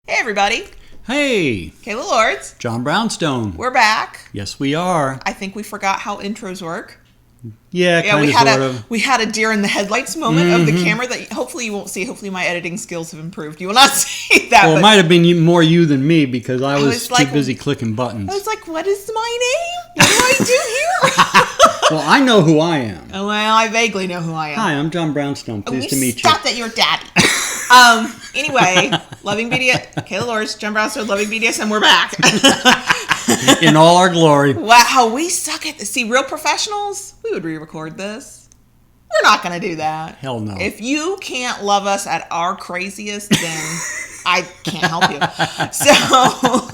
Hey, everybody. Hey. Kayla Lords. John Brownstone. We're back. Yes, we are. I think we forgot how intros work. Yeah, kind of, sort of. We had a deer in the headlights moment of the camera that hopefully you won't see. Hopefully my editing skills have improved. You will not see that. Well, it might have been more you than me because I was like, too busy clicking buttons. I was like, what is my name? What do I do here? Well, I know who I am. Well, I vaguely know who I am. Hi, I'm John Brownstone. Pleased to meet you. Stop that, you're daddy. Anyway, Loving BDSM, Kayla Lords, John Brownstone, Loving BDSM, we're back. In all our glory. Wow, we suck at this. See, real professionals, we would re-record this. We're not going to do that. Hell no. If you can't love us at our craziest, then I can't help you. So,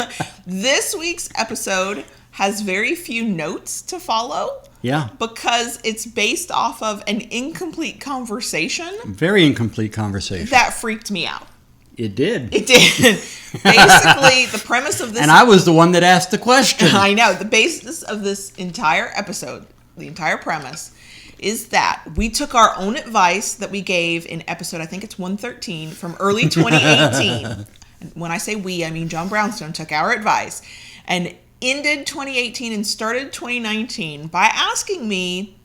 this week's episode has very few notes to follow. Yeah. Because it's based off of an incomplete conversation. Very incomplete conversation. That freaked me out. It did. It did. Basically, the premise of this... And I was the one that asked the question. I know. The basis of this entire episode, the entire premise, is that we took our own advice that we gave in episode, I think it's 113, from early 2018. And when I say we, I mean John Brownstone took our advice and ended 2018 and started 2019 by asking me,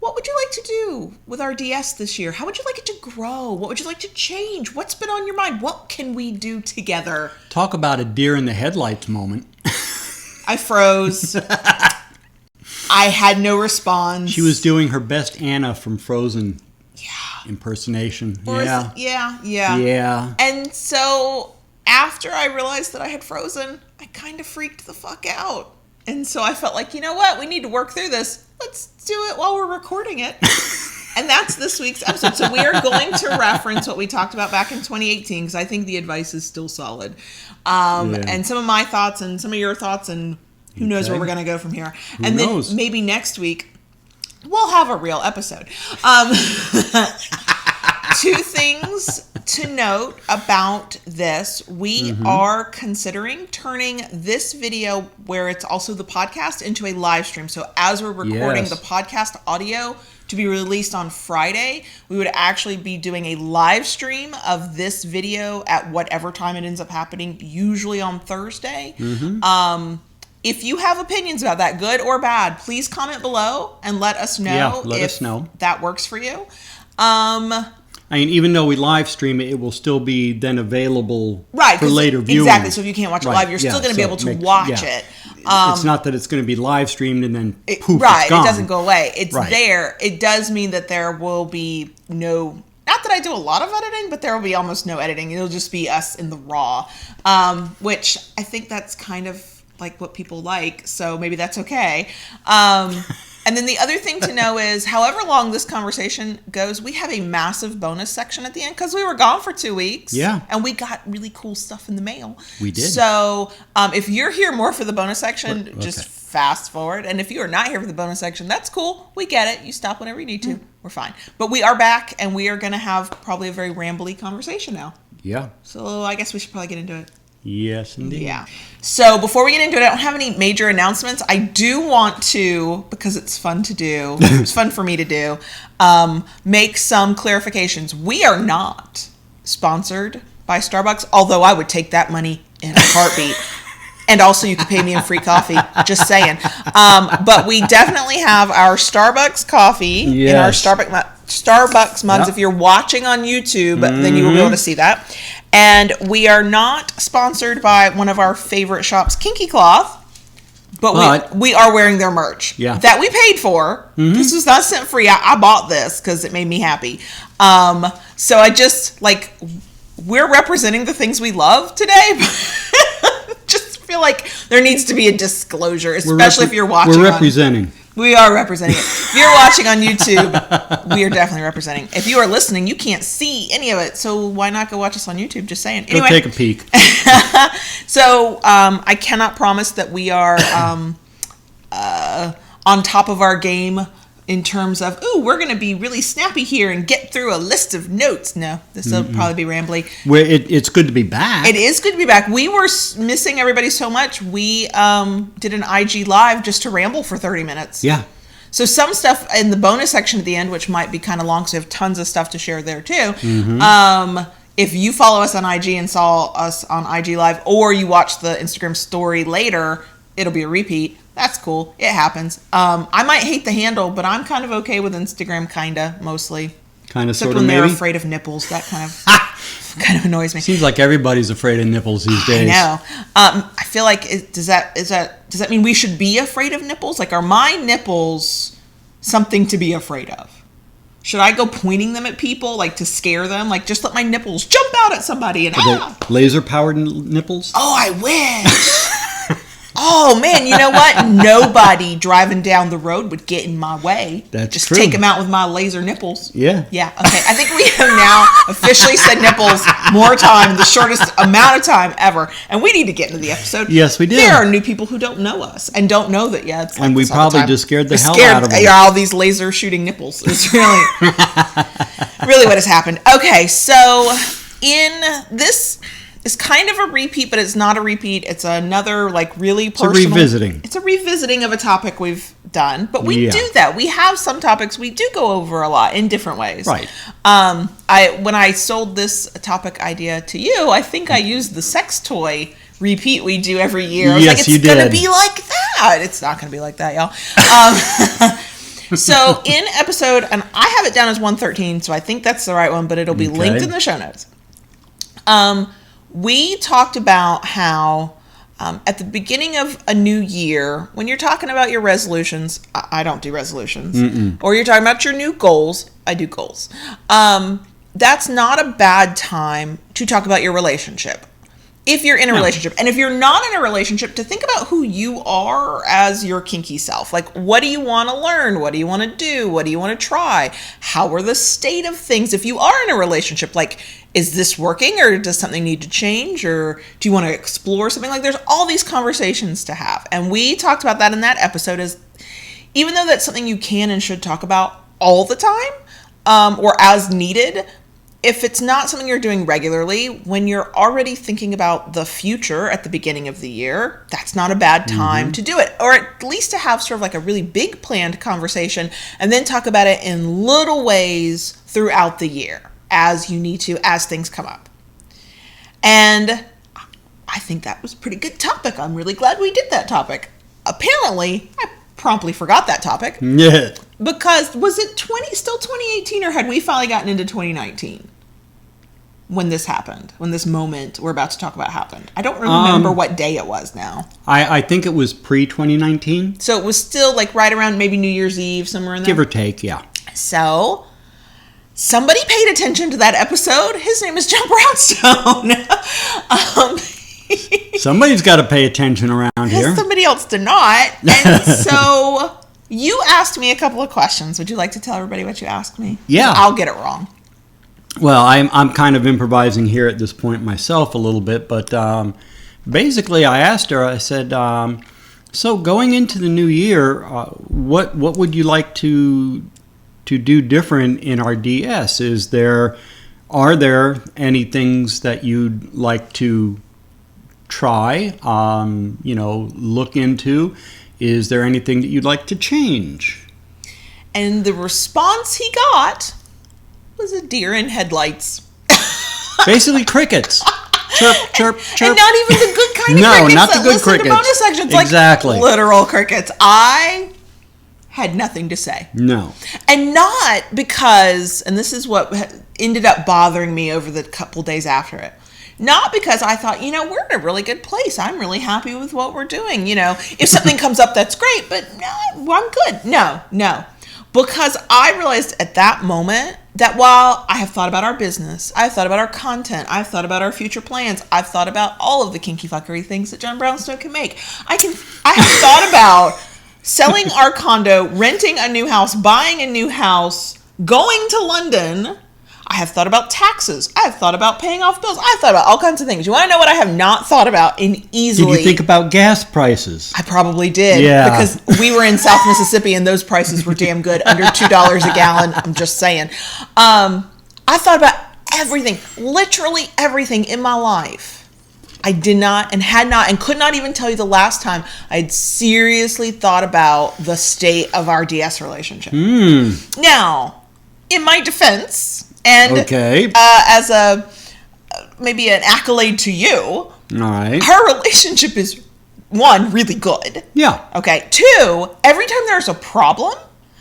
what would you like to do with our DS this year? How would you like it to grow? What would you like to change? What's been on your mind? What can we do together? Talk about a deer in the headlights moment. I froze. I had no response. She was doing her best Anna from Frozen impersonation. Yeah. And so after I realized that I had frozen, I kind of freaked the fuck out. And so I felt like, you know what? We need to work through this. Let's do it while we're recording it. And that's this week's episode. So we are going to reference what we talked about back in 2018 because I think the advice is still solid. And some of my thoughts and some of your thoughts, and who knows where we're going to go from here. And then maybe next week we'll have a real episode. Two things to note about this. We are considering turning this video where it's also the podcast into a live stream. So as we're recording the podcast audio to be released on Friday, we would actually be doing a live stream of this video at whatever time it ends up happening, usually on Thursday. If you have opinions about that, good or bad, please comment below and let us know if that works for you. I mean, even though we live stream it, it will still be then available for later viewing. Exactly. So if you can't watch it live, you're still going to be able to watch it. It's not that it's going to be live streamed and then poof, it's gone. It doesn't go away. It's there. It does mean that there will be no... Not that I do a lot of editing, but there will be almost no editing. It'll just be us in the raw, which I think that's kind of like what people like. So maybe that's okay. And then the other thing to know is, however long this conversation goes, we have a massive bonus section at the end because we were gone for 2 weeks. Yeah. And we got really cool stuff in the mail. We did. So if you're here more for the bonus section, just fast forward. And if you are not here for the bonus section, that's cool. We get it. You stop whenever you need to. We're fine. But we are back, and we are going to have probably a very rambly conversation now. Yeah. So I guess we should probably get into it. Yes, indeed. Yeah. So before we get into it, I don't have any major announcements. I do want to, because it's fun to do, it's fun for me to do, make some clarifications. We are not sponsored by Starbucks, although I would take that money in a heartbeat. And also you could pay me in free coffee, just saying. But we definitely have our Starbucks coffee in our Starbucks mugs. If you're watching on YouTube, then you will be able to see that. And we are not sponsored by one of our favorite shops, Kinky Cloth, but we are wearing their merch that we paid for. This was not sent free. I bought this because it made me happy. So I just, we're representing the things we love today. Just feel like there needs to be a disclosure, especially if you're watching. We're representing. We are representing it. If you're watching on YouTube, we are definitely representing. If you are listening, you can't see any of it, so why not go watch us on YouTube? Just saying. Anyway, go take a peek. So I cannot promise that we are on top of our game in terms of, we're going to be really snappy here and get through a list of notes. No, this will probably be rambly. It's good to be back. It is good to be back. We were missing everybody so much. We did an IG live just to ramble for 30 minutes. Yeah. So some stuff in the bonus section at the end, which might be kind of long, so we have tons of stuff to share there too. if you follow us on IG and saw us on IG Live, or you watch the Instagram story later, it'll be a repeat. That's cool. It happens. I might hate the handle, but I'm kind of okay with Instagram, mostly. Kind of, except sort of, when maybe? they're afraid of nipples. That kind of annoys me. Seems like everybody's afraid of nipples these days. I know. I feel like does that mean we should be afraid of nipples? Like, are my nipples something to be afraid of? Should I go pointing them at people, like, to scare them? Like, just let my nipples jump out at somebody and laser-powered nipples? Oh, I wish. Oh, man, you know what? Nobody driving down the road would get in my way. That's just true. Take them out with my laser nipples. Yeah. Yeah, okay. I think we have now officially said nipples more time, the shortest amount of time ever. And we need to get into the episode. Yes, we do. There are new people who don't know us and don't know that, it's like and we probably just scared the hell out of them. All these laser shooting nipples. It's really, really what has happened. Okay, so in this... It's kind of a repeat, but it's not a repeat. It's another, like, really personal... It's a revisiting. It's a revisiting of a topic we've done. But we do that. We have some topics we do go over a lot in different ways. Right. When I sold this topic idea to you, I think I used the sex toy repeat we do every year. I was yes, like, it's going to be like that. It's not going to be like that, y'all. So in episode... And I have it down as 113, so I think that's the right one, but it'll be linked in the show notes. We talked about how at the beginning of a new year, when you're talking about your resolutions, I don't do resolutions, or you're talking about your new goals, I do goals. That's not a bad time to talk about your relationship. If you're in a relationship, and if you're not in a relationship, to think about who you are as your kinky self. Like, what do you want to learn? What do you want to do? What do you want to try? How are the state of things? If you are in a relationship, like, is this working, or does something need to change, or do you want to explore something? Like, there's all these conversations to have. And we talked about that in that episode, as even though that's something you can and should talk about all the time, or as needed, if it's not something you're doing regularly, when you're already thinking about the future at the beginning of the year, that's not a bad time to do it. Or at least to have sort of like a really big planned conversation and then talk about it in little ways throughout the year as you need to, as things come up. And I think that was a pretty good topic. I'm really glad we did that topic. Apparently, I promptly forgot that topic. Yeah. Because was it still 2018, or had we finally gotten into 2019? When this happened, when this moment we're about to talk about happened. I don't remember what day it was now. I think it was pre-2019. So it was still like right around maybe New Year's Eve, somewhere in there? Give or take, yeah. So somebody paid attention to that episode. His name is John Brownstone. Somebody's got to pay attention around here. Somebody else did not. And so you asked me a couple of questions. Would you like to tell everybody what you asked me? Yeah. I'll get it wrong. Well, I'm kind of improvising here at this point myself a little bit, but basically I asked her, I said, so going into the new year, what would you like to do different in our DS? Are there any things that you'd like to try, look into? Is there anything that you'd like to change? And the response he got was a deer in headlights. Basically crickets. Chirp, chirp, chirp. And not even the good kind of no, crickets not the that good listen crickets. to bonus sections. Exactly. Like literal crickets. I had nothing to say. No. And not because, and this is what ended up bothering me over the couple days after it, not because I thought, we're in a really good place. I'm really happy with what we're doing. If something comes up, that's great, but no, I'm good. No. Because I realized at that moment that while I have thought about our business, I've thought about our content, I've thought about our future plans, I've thought about all of the kinky fuckery things that John Brownstone can make. I have thought about selling our condo, renting a new house, buying a new house, going to London. I have thought about taxes. I have thought about paying off bills. I've thought about all kinds of things. You want to know what I have not thought about in easily? Did you think about gas prices? I probably did. Yeah. Because we were in South Mississippi and those prices were damn good. Under $2 a gallon. I'm just saying. I thought about everything. Literally everything in my life. I did not and had not and could not even tell you the last time I had seriously thought about the state of our DS relationship. Now, in my defense... And okay. As a maybe an accolade to you. All right. Our relationship is, one, really good. Yeah. Okay. Two, every time there's a problem,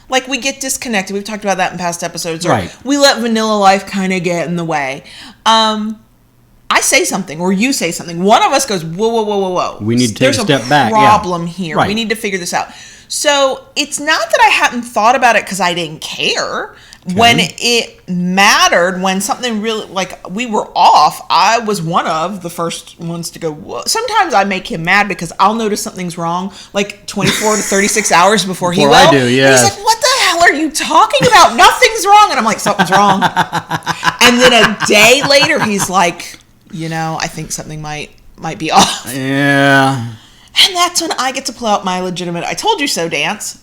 like we get disconnected. We've talked about that in past episodes. Or Right. we let vanilla life kind of get in the way. I say something or you say something. One of us goes, whoa, whoa, whoa, whoa, whoa. We need to take a step back. There's a problem here. Right. We need to figure this out. So it's not that I hadn't thought about it because I didn't care. Okay. When it mattered, when something really, like we were off, I was one of the first ones to go, whoa. Sometimes I make him mad because I'll notice something's wrong like 24 to 36 hours before he will. I do, yes. He's like, what the hell are you talking about? Nothing's wrong. And I'm like, something's wrong. And then a day later, he's like, I think something might be off. Yeah. And that's when I get to pull out my legitimate I told you so dance.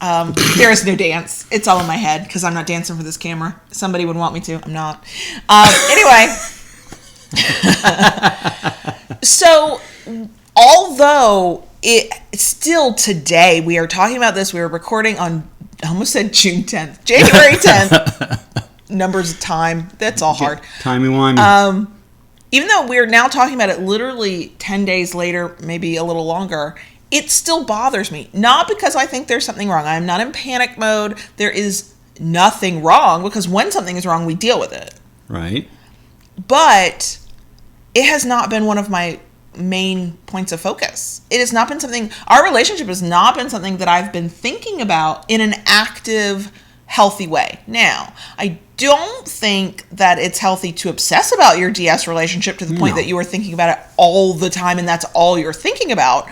There is no dance. It's all in my head because I'm not dancing for this camera. Somebody would want me to. I'm not. Anyway. So, although it still today, we are talking about this. We were recording on, I almost said June 10th. January 10th. Numbers of time. That's all hard. Timey-wimey. Even though we're now talking about it literally 10 days later, maybe a little longer, it still bothers me. Not because I think there's something wrong. I'm not in panic mode. There is nothing wrong because when something is wrong, we deal with it. Right. But it has not been one of my main points of focus. It has not been something, our relationship has not been something that I've been thinking about in an active, healthy way. Now, I don't think that it's healthy to obsess about your DS relationship to the point that you are thinking about it all the time and that's all you're thinking about.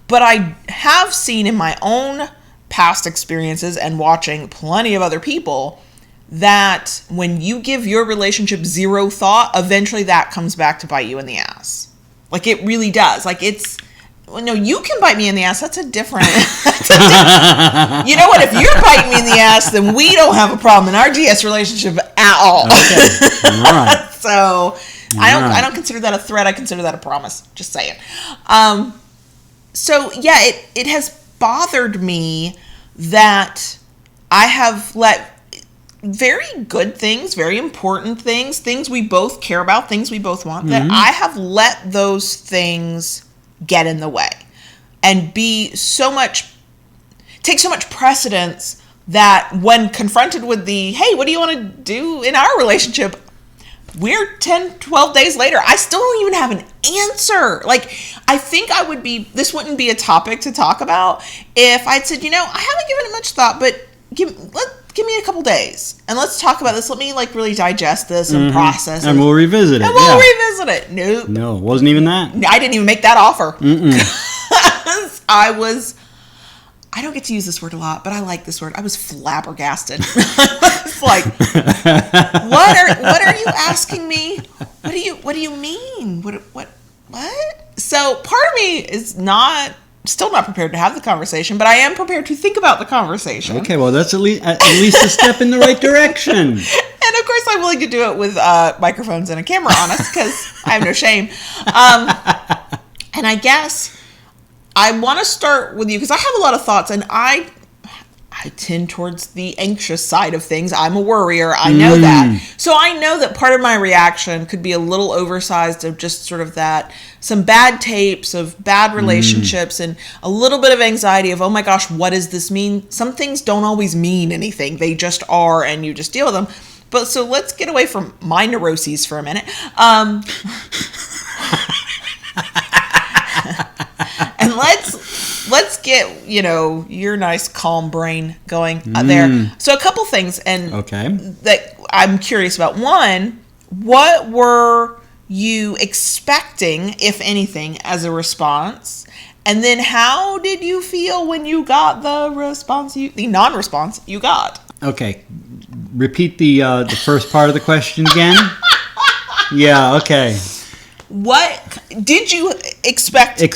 But I have seen in my own past experiences and watching plenty of other people that when you give your relationship zero thought, eventually that comes back to bite you in the ass. Like it really does. Like it's, well, no, you can bite me in the ass. That's a different. You know what? If you're biting me in the ass, then we don't have a problem in our DS relationship at all. Okay. All right. So I don't consider that a threat. I consider that a promise. Just saying. So yeah, it has bothered me that I have let very good things, very important things we both care about, things we both want, that I have let those things get in the way and take so much precedence that when confronted with the, hey, what do you want to do in our relationship? We're 10, 12 days later, I still don't even have an answer. Like, I think this wouldn't be a topic to talk about if I'd said, I haven't given it much thought, but give me a couple days and let's talk about this. Let me really digest this and process it. And we'll revisit it. Revisit it. Nope. No, it wasn't even that. I didn't even make that offer. I don't get to use this word a lot, but I like this word. I was flabbergasted. It's like, what are you asking me? What do you mean? What? So part of me is still not prepared to have the conversation, but I am prepared to think about the conversation. Okay, well, that's at least a step in the right direction. And of course, I'm willing to do it with microphones and a camera on us because I have no shame. And I guess I want to start with you because I have a lot of thoughts, and I tend towards the anxious side of things. I'm a worrier. I know that. So I know that part of my reaction could be a little oversized of just sort of that, some bad tapes of bad relationships and a little bit of anxiety of, oh my gosh, what does this mean? Some things don't always mean anything. They just are, and you just deal with them. But so let's get away from my neuroses for a minute. And let's get, your nice calm brain going there. So a couple things that I'm curious about. One, what were you expecting, if anything, as a response? And then how did you feel when you got the response, the non-response you got? Okay. Repeat the first part of the question again. Yeah, okay. What did you expect a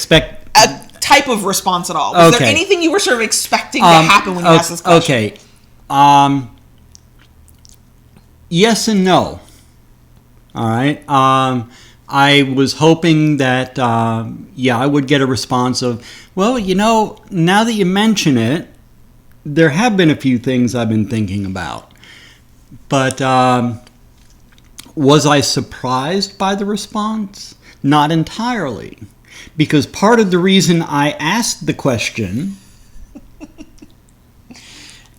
type of response at all? Was there anything you were sort of expecting to happen when you asked this question? Okay. Yes and no. All right. I was hoping that, I would get a response of, well, now that you mention it, there have been a few things I've been thinking about. But Was I surprised by the response? Not entirely. Because part of the reason I asked the question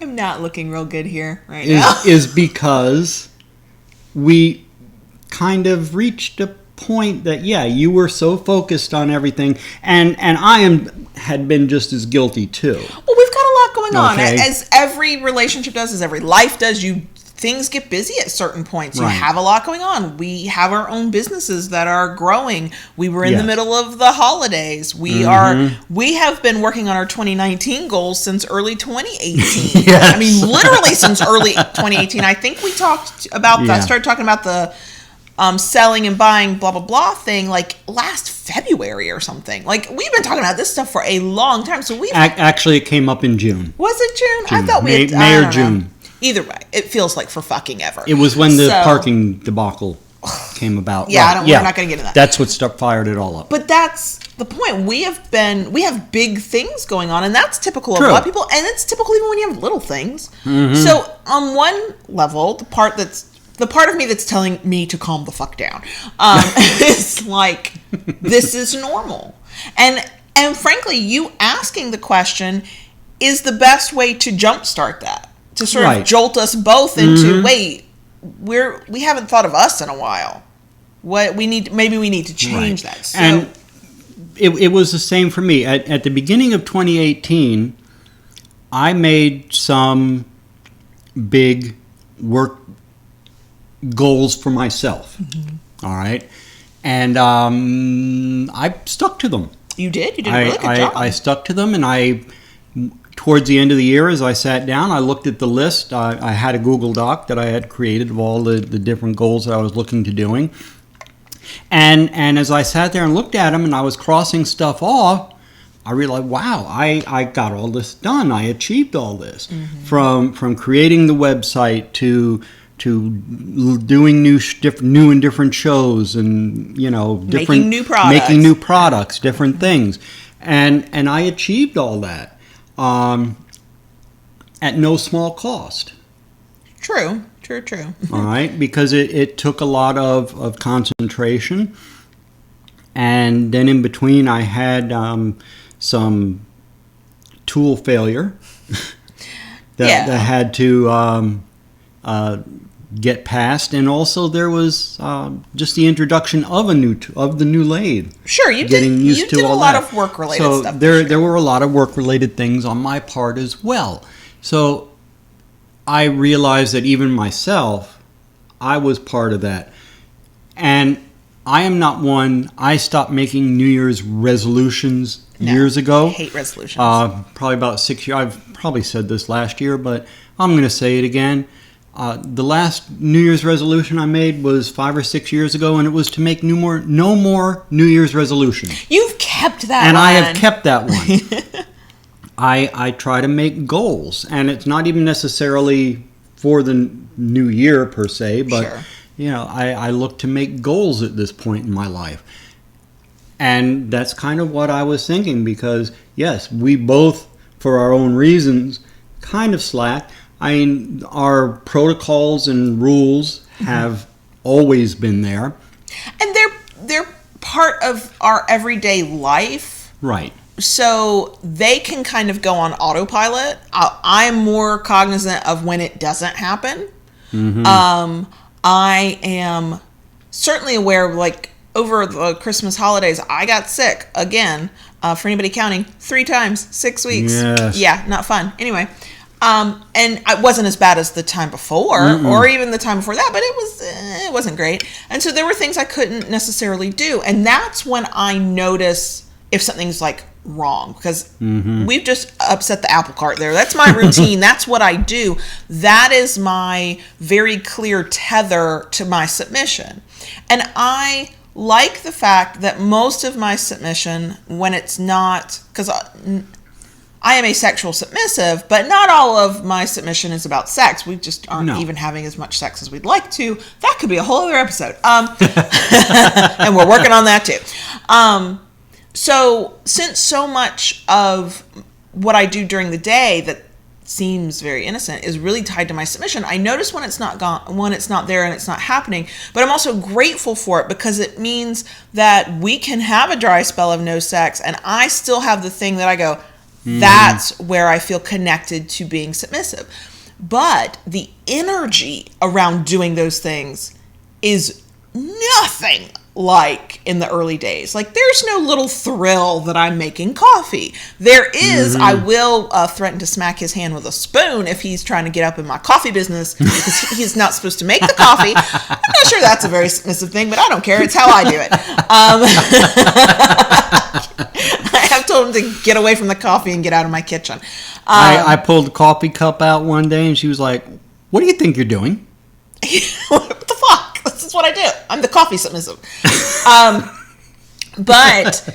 I'm not looking real good here right now. is because we kind of reached a point that, you were so focused on everything, and had been just as guilty too. Well, we've got a lot going on, Okay. as every relationship does, as every life does. Things get busy at certain points. You Right. have a lot going on. We have our own businesses that are growing. We were in the Yes. middle of the holidays. We have been working on our 2019 goals since early 2018. Yes. I mean, literally since early 2018. I think we talked about that. Started talking about the selling and buying blah blah blah thing like last February or something. Like, we've been talking about this stuff for a long time. So we Actually, it came up in June. Was it June? I June. thought we had, May I or don't know. June. Either way, it feels like for fucking ever. It was when the So- parking debacle came about. Yeah, we're not going to get into that. That's what fired it all up. But that's the point. We have big things going on, and that's typical True. of a lot of people, and it's typical even when you have little things. So on one level, the part of me that's telling me to calm the fuck down is like, this is normal. And frankly, you asking the question is the best way to jumpstart that, to sort of jolt us both into, wait, we haven't thought of us in a while. Maybe we need to change that. So, and it was the same for me. At the beginning of 2018, I made some big work goals for myself. All right. And I stuck to them. you did a really good job. I stuck to them, and towards the end of the year, as I sat down, I looked at the list. I had a Google Doc that I had created of all the different goals that I was looking to doing. And as I sat there and looked at them and I was crossing stuff off, I realized, wow, I got all this done. I achieved all this. From creating the website to doing new and different shows, and Making new products, different things. And I achieved all that. At no small cost. True. All right, because it took a lot of concentration, and then in between I had some tool failure that had to get past, and also there was just the introduction of the new lathe. Sure, you did a lot of work related stuff. So there were a lot of work related things on my part as well. So I realized that even myself, I was part of that. And I am not one. I stopped making New Year's resolutions years ago. I hate resolutions. Probably about 6 years. I've probably said this last year, but I'm going to say it again. The last New Year's resolution I made was 5 or 6 years ago, and it was to make no more New Year's resolutions. You've kept that and one. I have kept that one. I try to make goals, and it's not even necessarily for the new year per se, but I look to make goals at this point in my life. And that's kind of what I was thinking, because yes, we both, for our own reasons, kind of slacked. I mean, our protocols and rules have always been there. And they're part of our everyday life. Right. So they can kind of go on autopilot. I'm more cognizant of when it doesn't happen. I am certainly aware of, like, over the Christmas holidays, I got sick again, for anybody counting, 3 times, 6 weeks. Yes. Yeah, not fun. Anyway, and it wasn't as bad as the time before, or even the time before that, but it wasn't great. And so there were things I couldn't necessarily do, and that's when I notice if something's like wrong, because we've just upset the apple cart there. That's my routine. That's what I do. That is my very clear tether to my submission. And I like the fact that most of my submission, when it's not, because I am a sexual submissive, but not all of my submission is about sex. We just aren't even having as much sex as we'd like to. That could be a whole other episode. And we're working on that too. So since so much of what I do during the day, that seems very innocent, is really tied to my submission. I notice when it's not gone, when it's not there and it's not happening, but I'm also grateful for it because it means that we can have a dry spell of no sex and I still have the thing that I go, that's where I feel connected to being submissive. But the energy around doing those things is nothing like in the early days. Like, there's no little thrill that I'm making coffee. There is, I will threaten to smack his hand with a spoon if he's trying to get up in my coffee business because he's not supposed to make the coffee. I'm not sure that's a very submissive thing, but I don't care. It's how I do it. I have told him to get away from the coffee and get out of my kitchen. I pulled the coffee cup out one day and she was like, "What do you think you're doing?" What the fuck? This is what I do. I'm the coffee submissive. But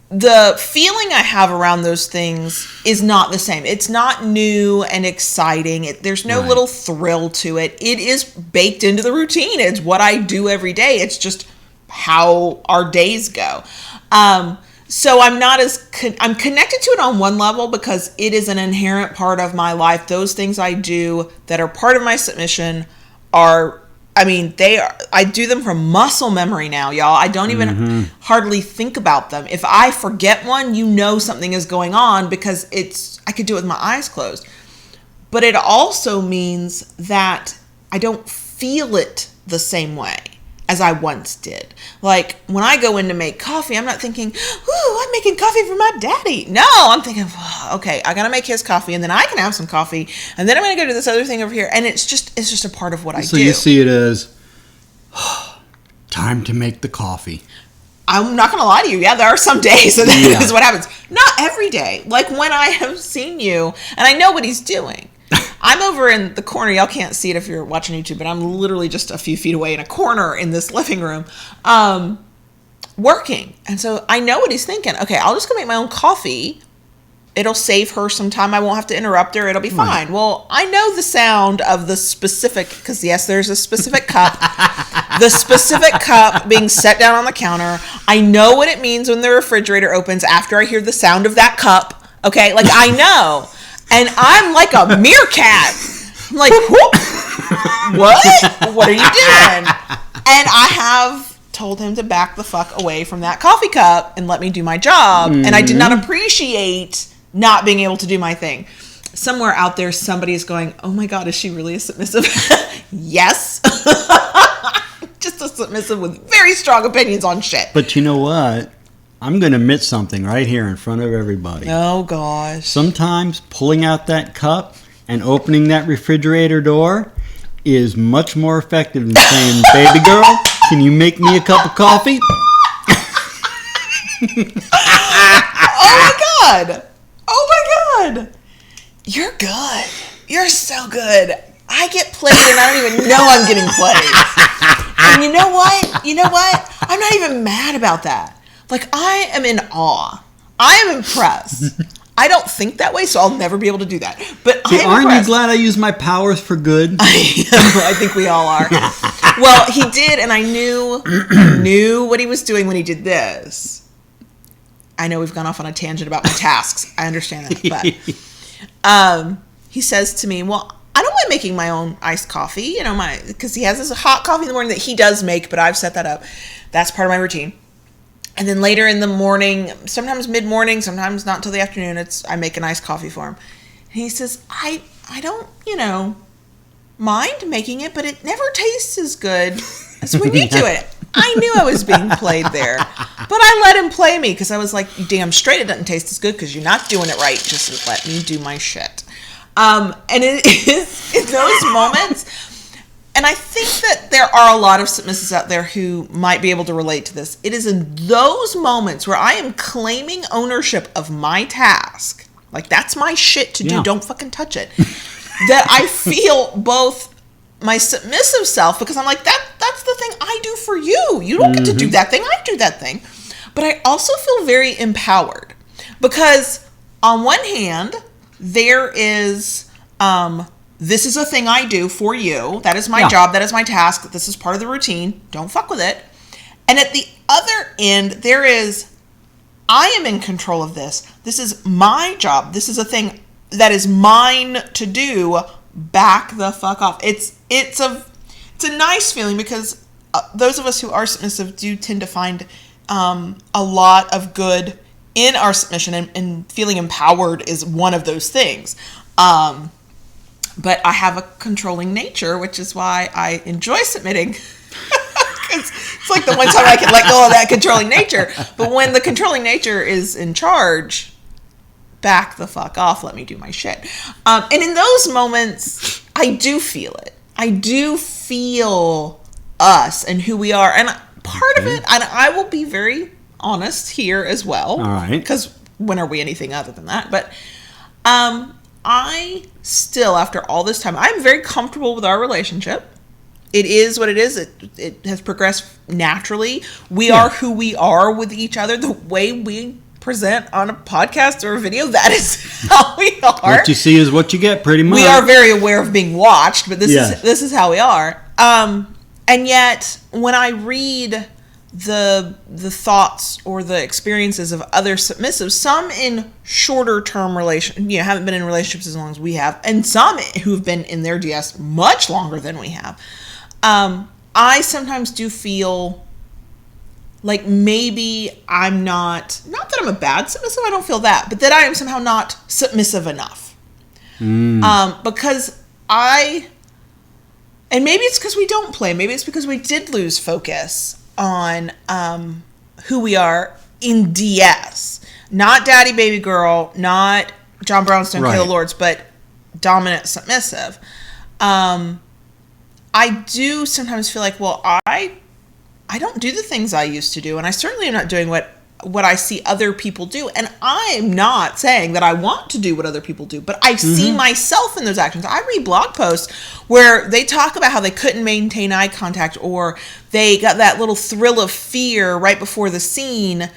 the feeling I have around those things is not the same. It's not new and exciting. There's no little thrill to it. It is baked into the routine. It's what I do every day. It's just how our days go. So I'm not I'm connected to it on one level because it is an inherent part of my life. Those things I do that are part of my submission are, I do them from muscle memory now, y'all. I don't even hardly think about them. If I forget one, something is going on because I could do it with my eyes closed. But it also means that I don't feel it the same way as I once did. Like, when I go in to make coffee, I'm not thinking, ooh, I'm making coffee for my daddy. No, I'm thinking, okay, I gotta make his coffee, and then I can have some coffee, and then I'm gonna go do this other thing over here, and it's just a part of what I do. So you see it as, time to make the coffee. I'm not gonna lie to you. Yeah, there are some days that is what happens. Not every day. Like, when I have seen you, and I know what he's doing. I'm over in the corner. Y'all can't see it if you're watching YouTube, but I'm literally just a few feet away in a corner in this living room, working. And so I know what he's thinking. Okay, I'll just go make my own coffee. It'll save her some time. I won't have to interrupt her. It'll be fine. Right. Well, I know the sound of the specific, because yes, there's a specific cup. The specific cup being set down on the counter. I know what it means when the refrigerator opens after I hear the sound of that cup. Okay, like, I know. And I'm like a meerkat. I'm like, whoop, what? What are you doing? And I have told him to back the fuck away from that coffee cup and let me do my job. And I did not appreciate not being able to do my thing. Somewhere out there, somebody is going, oh my God, is she really a submissive? Yes. Just a submissive with very strong opinions on shit. But you know what? I'm going to admit something right here in front of everybody. Oh, gosh. Sometimes pulling out that cup and opening that refrigerator door is much more effective than saying, baby girl, can you make me a cup of coffee? Oh, my God. Oh, my God. You're good. You're so good. I get played and I don't even know I'm getting played. And you know what? You know what? I'm not even mad about that. Like, I am in awe. I am impressed. I don't think that way, so I'll never be able to do that. But I am aren't impressed. you glad I use my powers for good? I think we all are. Well, he did, and I knew what he was doing when he did this. I know we've gone off on a tangent about my tasks. I understand that. But he says to me, well, I don't mind making my own iced coffee, because he has this hot coffee in the morning that he does make, but I've set that up. That's part of my routine. And then later in the morning, sometimes mid-morning, sometimes not until the afternoon, I make a nice coffee for him. And he says, I don't, mind making it, but it never tastes as good as when you do it. I knew I was being played there, but I let him play me because I was like, you damn straight it doesn't taste as good because you're not doing it right. Just let me do my shit. And it is in those moments... And I think that there are a lot of submissives out there who might be able to relate to this. It is in those moments where I am claiming ownership of my task, like that's my shit to do, don't fucking touch it, that I feel both my submissive self, because I'm like, that's the thing I do for you. You don't get to do that thing, I do that thing. But I also feel very empowered because on one hand, there is... this is a thing I do for you. That is my job. That is my task. This is part of the routine. Don't fuck with it. And at the other end, there is, I am in control of this. This is my job. This is a thing that is mine to do, back the fuck off. It's a nice feeling because those of us who are submissive do tend to find a lot of good in our submission, and feeling empowered is one of those things. But I have a controlling nature, which is why I enjoy submitting. It's like the one time I can let go of that controlling nature. But when the controlling nature is in charge, back the fuck off, let me do my shit. And in those moments, I do feel it. I do feel us and who we are. And part of it, and I will be very honest here as well. All right. Because when are we anything other than that? But I still, after all this time, I'm very comfortable with our relationship. It is what it is. It has progressed naturally. We are who we are with each other. The way we present on a podcast or a video, that is how we are. What you see is what you get, pretty much. We are very aware of being watched, but this is how we are. And yet, when I read the thoughts or the experiences of other submissives, some in shorter term haven't been in relationships as long as we have, and some who've been in their DS much longer than we have, I sometimes do feel like maybe I'm not that I'm a bad submissive, I don't feel that, but that I am somehow not submissive enough. Because and maybe it's because we don't play, maybe it's because we did lose focus on who we are in DS. Not daddy, baby, girl, not John Brownstone, Kayla Lords, but dominant submissive. I do sometimes feel like, well, I don't do the things I used to do, and I certainly am not doing what I see other people do. And I am not saying that I want to do what other people do, but I see myself in those actions. I read blog posts where they talk about how they couldn't maintain eye contact, or they got that little thrill of fear right before the scene,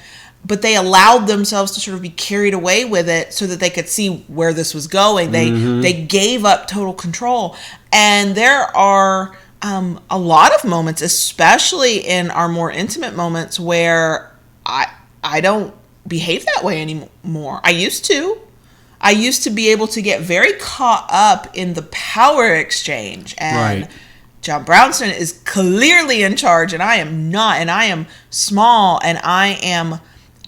but they allowed themselves to sort of be carried away with it so that they could see where this was going. They gave up total control. And there are a lot of moments, especially in our more intimate moments, where I don't behave that way anymore. I used to be able to get very caught up in the power exchange, and John Brownstone is clearly in charge, and I am not, and I am small, and I am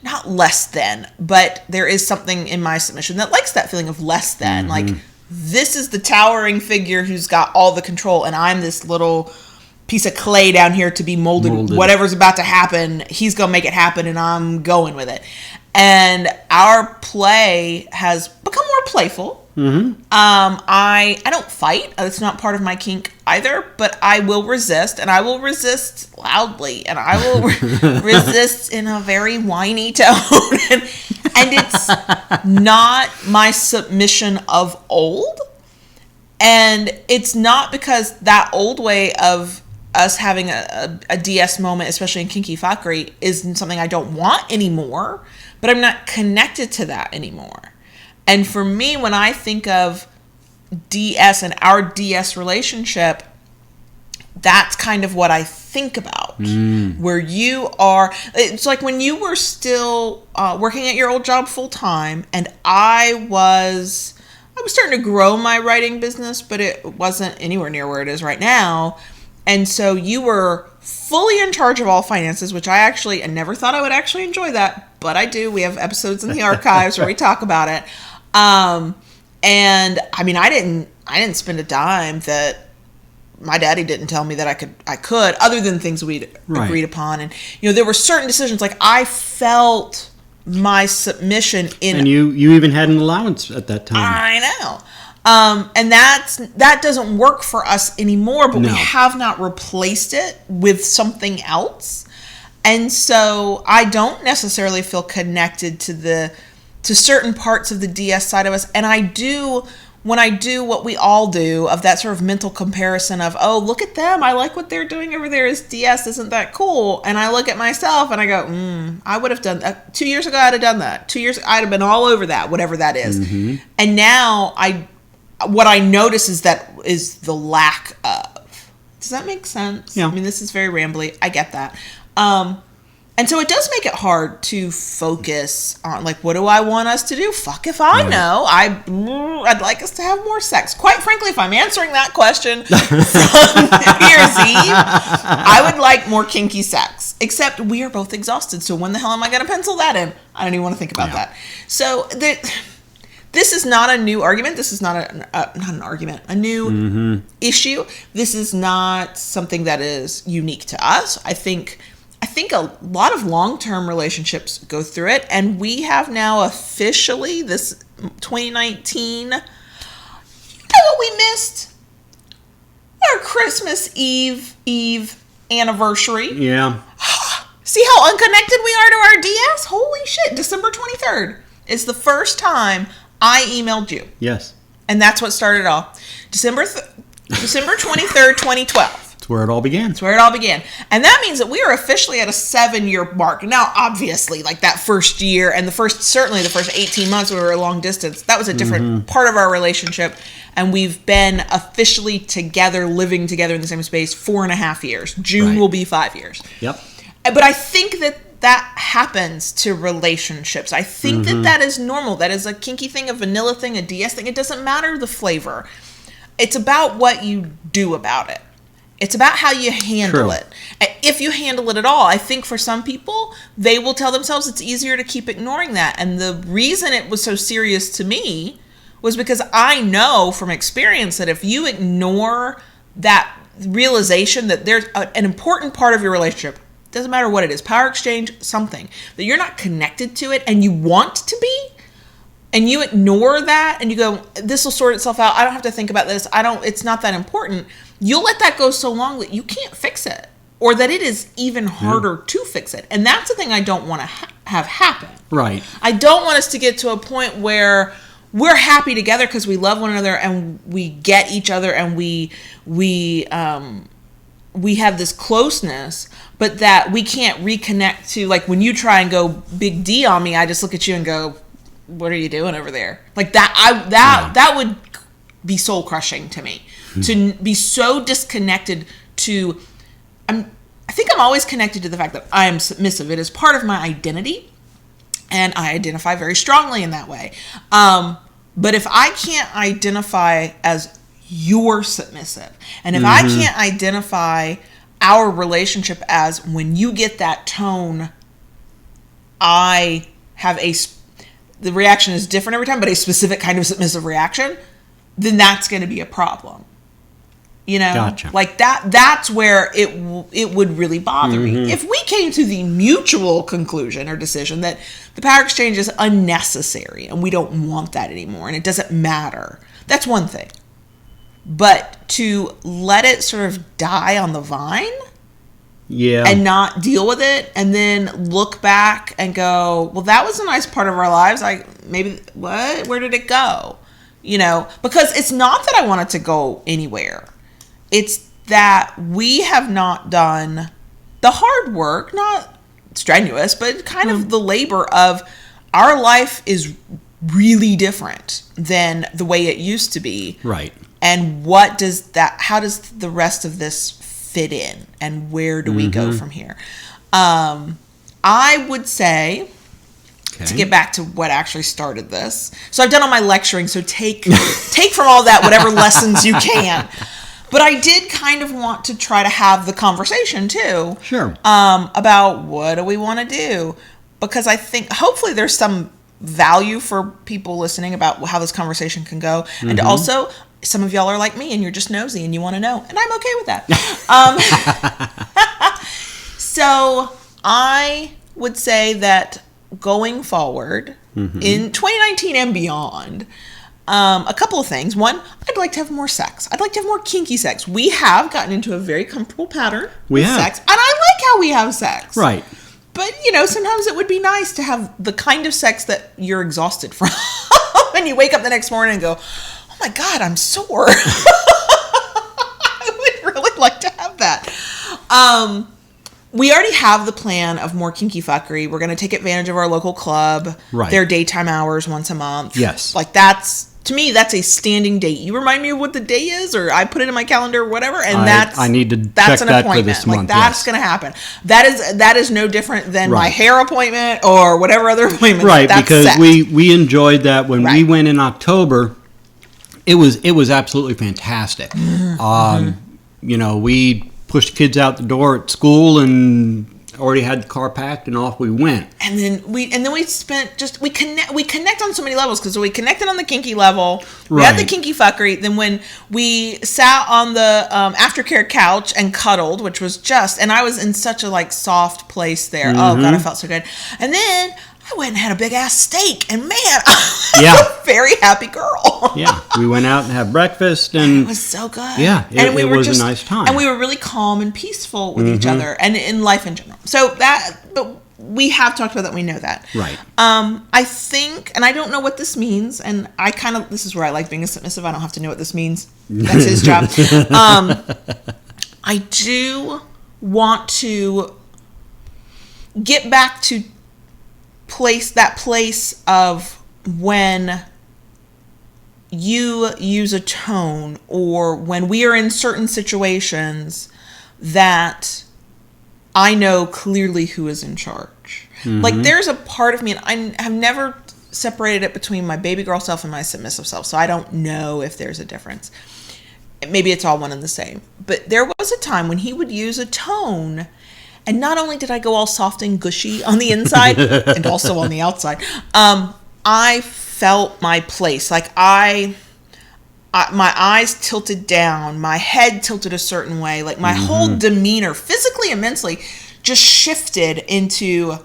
not less than, but there is something in my submission that likes that feeling of less than. Like, this is the towering figure who's got all the control, and I'm this little piece of clay down here to be molded. Whatever's about to happen, he's gonna make it happen, and I'm going with it. And our play has become more playful. I don't fight. It's not part of my kink either, but I will resist, and I will resist loudly, and I will resist in a very whiny tone. And it's not my submission of old. And it's not because that old way of us having a DS moment, especially in kinky fuckery, is something I don't want anymore, but I'm not connected to that anymore. And for me, when I think of DS and our DS relationship, that's kind of what I think about. Where you are, it's like when you were still working at your old job full time, and I was starting to grow my writing business, but it wasn't anywhere near where it is right now. And so you were fully in charge of all finances, which I never thought I would actually enjoy that, but I do. We have episodes in the archives where we talk about it. And I mean, I didn't spend a dime that my daddy didn't tell me that I could, other than things we'd agreed upon. And, there were certain decisions, like I felt my submission in. And you even had an allowance at that time. I know. And that doesn't work for us anymore, but we have not replaced it with something else. And so I don't necessarily feel connected to certain parts of the DS side of us. And I do, when I do what we all do, of that sort of mental comparison of, oh, look at them, I like what they're doing over there as DS, isn't that cool? And I look at myself and I go, I would have done that. 2 years ago, I'd have done that. 2 years, I'd have been all over that, whatever that is. And now what I notice is the lack of. Does that make sense? Yeah. I mean, this is very rambly. I get that. And so it does make it hard to focus on, like, what do I want us to do? Fuck if I know. I'd like us to have more sex. Quite frankly, if I'm answering that question from New Year's Eve, I would like more kinky sex. Except we are both exhausted, so when the hell am I going to pencil that in? I don't even want to think about that. So this is not a new argument. This is not a new issue. This is not something that is unique to us. I think a lot of long-term relationships go through it, and we have now officially, this 2019, you know what we missed? Our Christmas Eve anniversary. Yeah. See how unconnected we are to our DS? Holy shit, December 23rd is the first time I emailed you. Yes. And that's what started it all. December 23rd, 2012. That's where it all began. That's where it all began. And that means that we are officially at a 7-year mark. Now, obviously, like that first year and certainly the first 18 months we were a long distance, that was a different part of our relationship. And we've been officially together, living together in the same space 4.5 years. June will be 5 years. Yep. But I think that happens to relationships. I think that is normal. That is a kinky thing, a vanilla thing, a DS thing. It doesn't matter the flavor. It's about what you do about it. It's about how you handle it. If you handle it at all, I think for some people, they will tell themselves it's easier to keep ignoring that. And the reason it was so serious to me was because I know from experience that if you ignore that realization that there's an important part of your relationship, doesn't matter what it is, power exchange, something, that you're not connected to it and you want to be, and you ignore that and you go, this will sort itself out. I don't have to think about this. It's not that important. You'll let that go so long that you can't fix it, or that it is even harder to fix it. And that's the thing I don't want to have happen. Right. I don't want us to get to a point where we're happy together because we love one another and we get each other and we have this closeness, but that we can't reconnect to, like, when you try and go big D on me, I just look at you and go, what are you doing over there? Like that would be soul crushing to me. To be so disconnected to, I think I'm always connected to the fact that I am submissive. It is part of my identity, and I identify very strongly in that way. But if I can't identify as you're submissive, and if I can't identify our relationship as, when you get that tone, I have the reaction is different every time, but a specific kind of submissive reaction, then that's going to be a problem. You know, Gotcha. Like that's where it would really bother me. If we came to the mutual conclusion or decision that the power exchange is unnecessary and we don't want that anymore and it doesn't matter, that's one thing. But to let it sort of die on the vine and not deal with it, and then look back and go, well, that was a nice part of our lives. Where did it go? You know, because it's not that I want it to go anywhere. It's that we have not done the hard work, not strenuous, but kind of the labor of, our life is really different than the way it used to be. Right. And how does the rest of this fit in? And where do we go from here? I would say, to get back to what actually started this. So I've done all my lecturing, so take from all that whatever lessons you can. But I did kind of want to try to have the conversation too. Sure. About what do we want to do? Because I think hopefully there's some value for people listening about how this conversation can go. And also, some of y'all are like me and you're just nosy and you want to know. And I'm okay with that. So I would say that going forward in 2019 and beyond, a couple of things. One, I'd like to have more sex. I'd like to have more kinky sex. We have gotten into a very comfortable pattern with sex. And I like how we have sex. Right. But, sometimes it would be nice to have the kind of sex that you're exhausted from. And you wake up the next morning and go, oh my God, I'm sore. I would really like to have that. We already have the plan of more kinky fuckery. We're going to take advantage of our local club. Right. Their daytime hours once a month. Yes. Like that's To me, that's a standing date. You remind me of what the day is, or I put it in my calendar or whatever, and I need to that's check an that appointment. for this month. Like, that's going to happen. That is no different than my hair appointment or whatever other appointment. Right, that's because set. we enjoyed that when we went in October. It was absolutely fantastic. You know, we pushed kids out the door at school and already had the car packed, and off we went. And then we connect on so many levels, because we connected on the kinky level. We had the kinky fuckery. Then when we sat on the aftercare couch and cuddled, which was and I was in such a like soft place there. Oh God, I felt so good. And then I went and had a big ass steak, and man, I was a very happy girl. Yeah, we went out and had breakfast, and it was so good. Yeah, it was a nice time, and we were really calm and peaceful with each other, and in life in general. So but we have talked about that. We know that, right? I think, and I don't know what this means, and this is where I like being a submissive. I don't have to know what this means. That's his job. I do want to get back to that place of when you use a tone, or when we are in certain situations that I know clearly who is in charge. Like, there's a part of me, and I have never separated it between my baby girl self and my submissive self, so I don't know if there's a difference. Maybe it's all one and the same. But there was a time when he would use a tone, and not only did I go all soft and gushy on the inside and also on the outside, I felt my place. Like my eyes tilted down, my head tilted a certain way, like my whole demeanor, physically and mentally, just shifted into,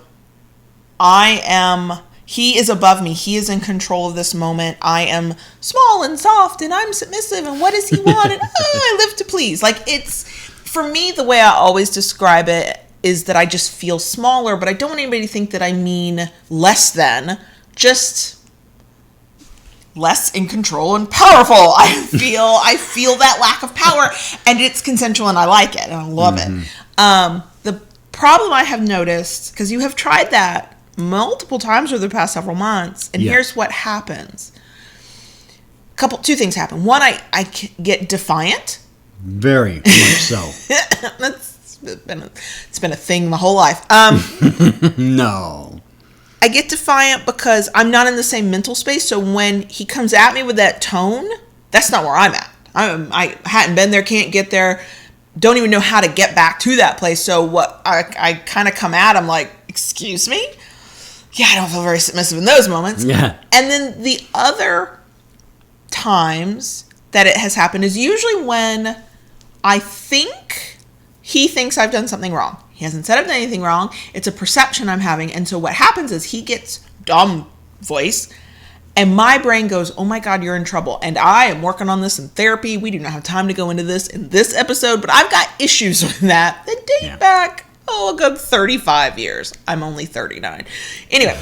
he is above me. He is in control of this moment. I am small and soft, and I'm submissive, and what does he want? And I live to please. Like, it's, for me, the way I always describe it is that I just feel smaller, but I don't want anybody to think that I mean less than, just less in control and powerful. I feel that lack of power, and it's consensual, and I like it, and I love it. The problem I have noticed, because you have tried that multiple times over the past several months, and here's what happens. Two things happen. One, I get defiant. Very much so. It's been a thing my whole life. No. I get defiant because I'm not in the same mental space. So when he comes at me with that tone, that's not where I'm at. I hadn't been there, can't get there, don't even know how to get back to that place. So what I kind of come at him like, excuse me? Yeah, I don't feel very submissive in those moments. Yeah. And then the other times that it has happened is usually when I think he thinks I've done something wrong. He hasn't said I've done anything wrong. It's a perception I'm having. And so what happens is he gets dumb voice, and my brain goes, oh my God, you're in trouble. And I am working on this in therapy. We do not have time to go into this in this episode, but I've got issues with that date back, a good 35 years. I'm only 39. Anyway,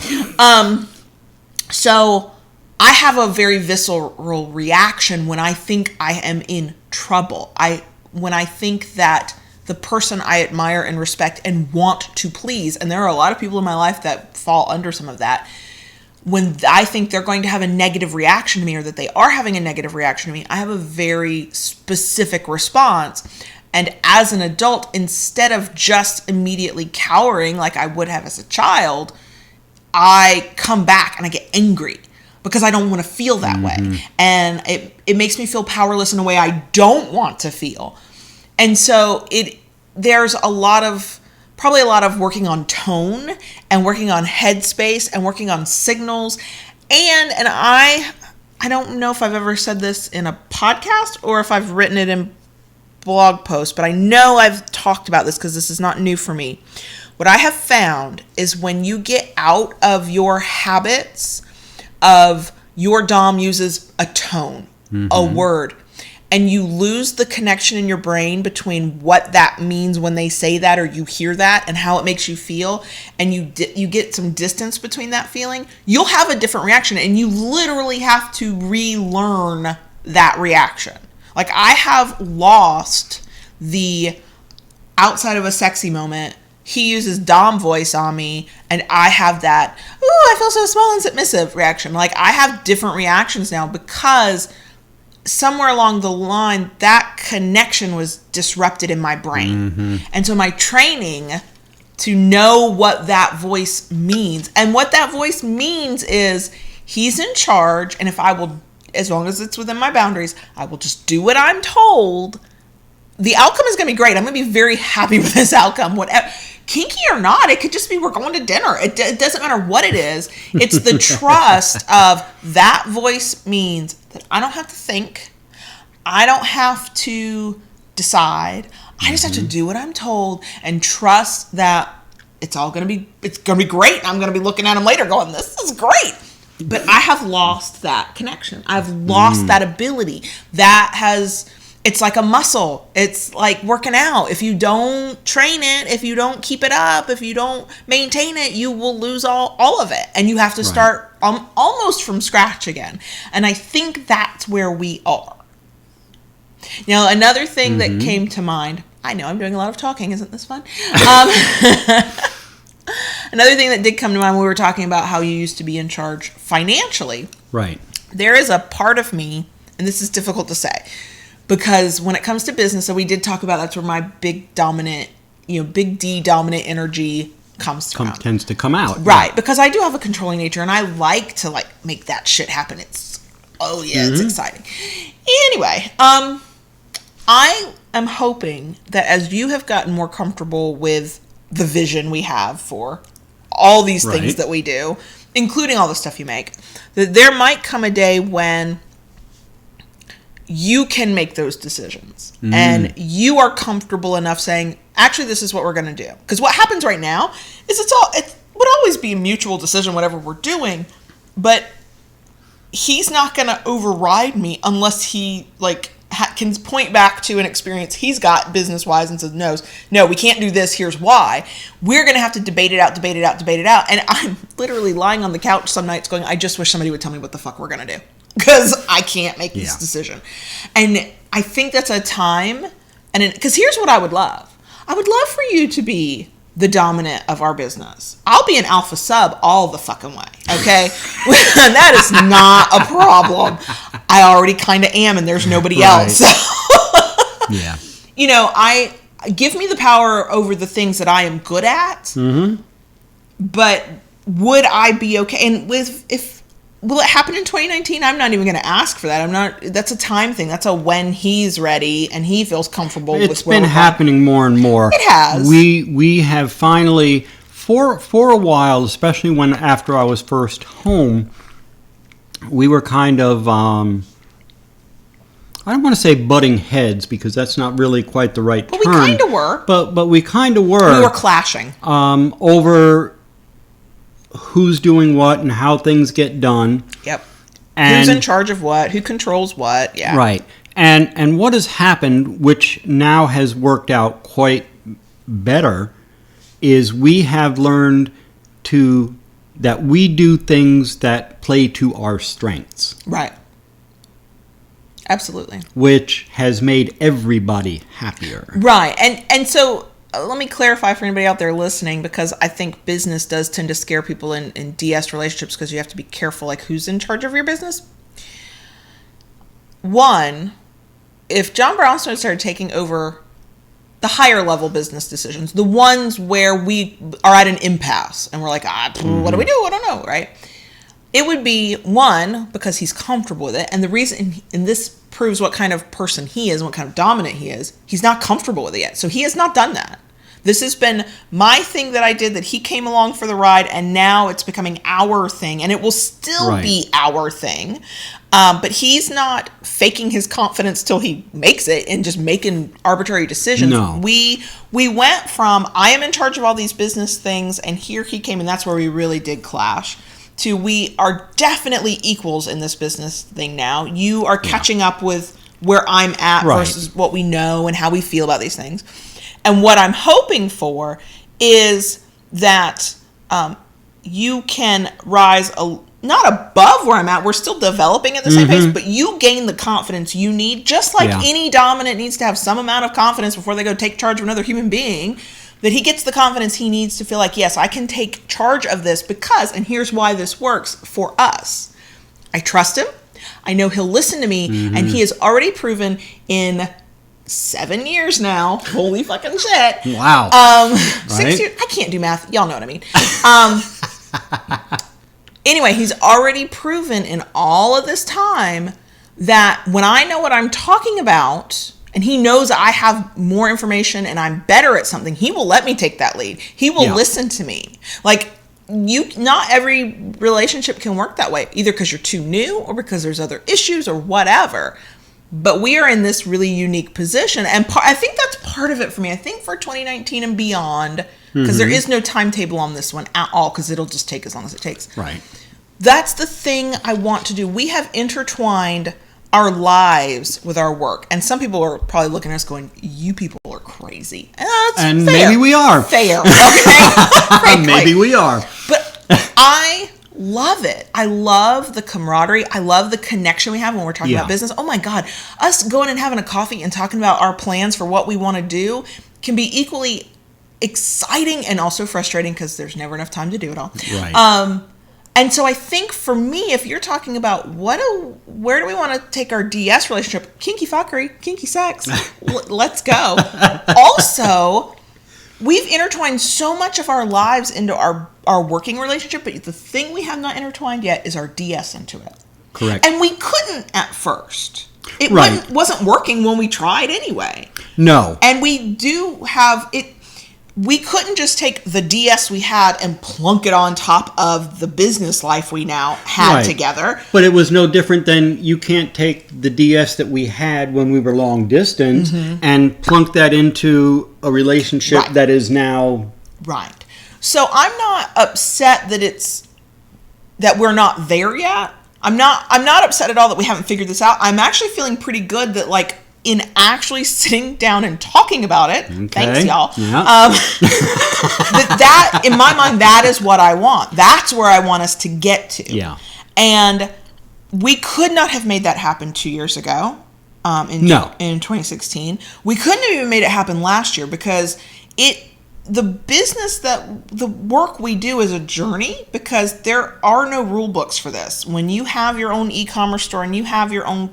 so I have a very visceral reaction when I think I am in trouble. When I think that the person I admire and respect and want to please, and there are a lot of people in my life that fall under some of that, when I think they're going to have a negative reaction to me, or that they are having a negative reaction to me, I have a very specific response. And as an adult, instead of just immediately cowering like I would have as a child, I come back and I get angry because I don't want to feel that way. And it makes me feel powerless in a way I don't want to feel. And so there's probably a lot of working on tone and working on headspace and working on signals. And I don't know if I've ever said this in a podcast or if I've written it in blog posts, but I know I've talked about this because this is not new for me. What I have found is when you get out of your habits of your dom uses a tone, a word, and you lose the connection in your brain between what that means when they say that or you hear that and how it makes you feel, and you get some distance between that feeling, you'll have a different reaction, and you literally have to relearn that reaction. Like, I have lost the outside of a sexy moment, he uses Dom voice on me, and I have that, ooh, I feel so small and submissive reaction. Like, I have different reactions now because somewhere along the line, that connection was disrupted in my brain. And so my training to know what that voice means, and what that voice means is he's in charge, and if I will, as long as it's within my boundaries, I will just do what I'm told. The outcome is going to be great. I'm going to be very happy with this outcome. Whatever, kinky or not, it could just be we're going to dinner. It doesn't matter what it is. It's the trust of that voice means that I don't have to think. I don't have to decide. I just have to do what I'm told and trust that it's going to be great. I'm going to be looking at him later going, this is great. But I have lost that connection. I've lost that ability. It's like a muscle. It's like working out. If you don't train it, if you don't keep it up, if you don't maintain it, you will lose all of it. And you have to start almost from scratch again. And I think that's where we are. Now, another thing that came to mind, I know I'm doing a lot of talking. Isn't this fun? Another thing that did come to mind when we were talking about how you used to be in charge financially. Right. There is a part of me, and this is difficult to say, because when it comes to business, so we did talk about that's where my big dominant, big D dominant energy tends to come out. Right. Because I do have a controlling nature, and I like to make that shit happen. It's exciting. Anyway, I am hoping that as you have gotten more comfortable with the vision we have for all these things that we do, including all the stuff you make, that there might come a day when you can make those decisions and you are comfortable enough saying, actually, this is what we're going to do. Because what happens right now is it would always be a mutual decision, whatever we're doing, but he's not going to override me unless he can point back to an experience he's got business-wise and says, no, we can't do this, here's why. We're going to have to debate it out. And I'm literally lying on the couch some nights going, I just wish somebody would tell me what the fuck we're going to do. Because I can't make this decision. And I think that's a time, because here's what I would love. I would love for you to be the dominant of our business. I'll be an alpha sub all the fucking way, okay? That is not a problem. I already kind of am, and there's nobody else. Yeah. I give me the power over the things that I am good at. But would I be okay? And will it happen in 2019? I'm not even going to ask for that. That's a time thing. That's a when he's ready and he feels comfortable with where it's been happening more and more. It has. We have finally, for a while, especially after I was first home, we were kind of, I don't want to say butting heads because that's not really quite the right term. But we kind of were. But we kind of were. We were clashing. Over who's doing what and how things get done. Yep. And who's in charge of what? Who controls what? Yeah. Right. And what has happened, which now has worked out quite better, is we have learned that we do things that play to our strengths. Right. Absolutely. Which has made everybody happier. Right. And so let me clarify for anybody out there listening, because I think business does tend to scare people in DS relationships because you have to be careful, who's in charge of your business. One, if John Brownstone started taking over the higher level business decisions, the ones where we are at an impasse and we're like, what do we do? I don't know, right? It would be, one, because he's comfortable with it. And the reason, and this proves what kind of person he is and what kind of dominant he is, he's not comfortable with it yet. So he has not done that. This has been my thing that I did, that he came along for the ride, and now it's becoming our thing, and it will still be our thing. But he's not faking his confidence till he makes it and just making arbitrary decisions. No. We went from, I am in charge of all these business things, and here he came, and that's where we really did clash, to we are definitely equals in this business thing now. You are catching up with where I'm at versus what we know and how we feel about these things. And what I'm hoping for is that you can rise not above where I'm at. We're still developing at the same pace, but you gain the confidence you need, just like any dominant needs to have some amount of confidence before they go take charge of another human being. that he gets the confidence he needs to feel like, yes, I can take charge of this because, and here's why this works for us. I trust him. I know he'll listen to me, and he has already proven in 7 years now. Holy fucking shit. Wow. 6 years. I can't do math. Y'all know what I mean. Anyway, he's already proven in all of this time that when I know what I'm talking about, and he knows I have more information and I'm better at something, he will let me take that lead. He will listen to me. Like, not every relationship can work that way, either because you're too new or because there's other issues or whatever. But we are in this really unique position. And I think that's part of it for me. I think for 2019 and beyond, because there is no timetable on this one at all, because it'll just take as long as it takes. Right. That's the thing I want to do. We have intertwined our lives with our work. And some people are probably looking at us going, you people are crazy. And fair. Maybe we are. Fair. Okay. Maybe we are. But I love it. I love the camaraderie. I love the connection we have when we're talking about business. Oh my God. Us going and having a coffee and talking about our plans for what we want to do can be equally exciting and also frustrating because there's never enough time to do it all. Right. And so I think for me, if you're talking about where do we want to take our DS relationship, kinky fuckery, kinky sex, let's go. Also, we've intertwined so much of our lives into our working relationship, but the thing we have not intertwined yet is our DS into it. Correct. And we couldn't at first. It wasn't working when we tried anyway. No. And we do have it. We couldn't just take the DS we had and plunk it on top of the business life we now had together. But it was no different than you can't take the DS that we had when we were long distance and plunk that into a relationship that is now... Right. So I'm not upset that we're not there yet. I'm not upset at all that we haven't figured this out. I'm actually feeling pretty good that, like, in actually sitting down and talking about it, thanks y'all, that in my mind, that is what I want. That's where I want us to get to. Yeah. And we could not have made that happen 2 years ago in 2016. We couldn't have even made it happen last year because the work we do is a journey because there are no rule books for this. When you have your own e-commerce store and you have your own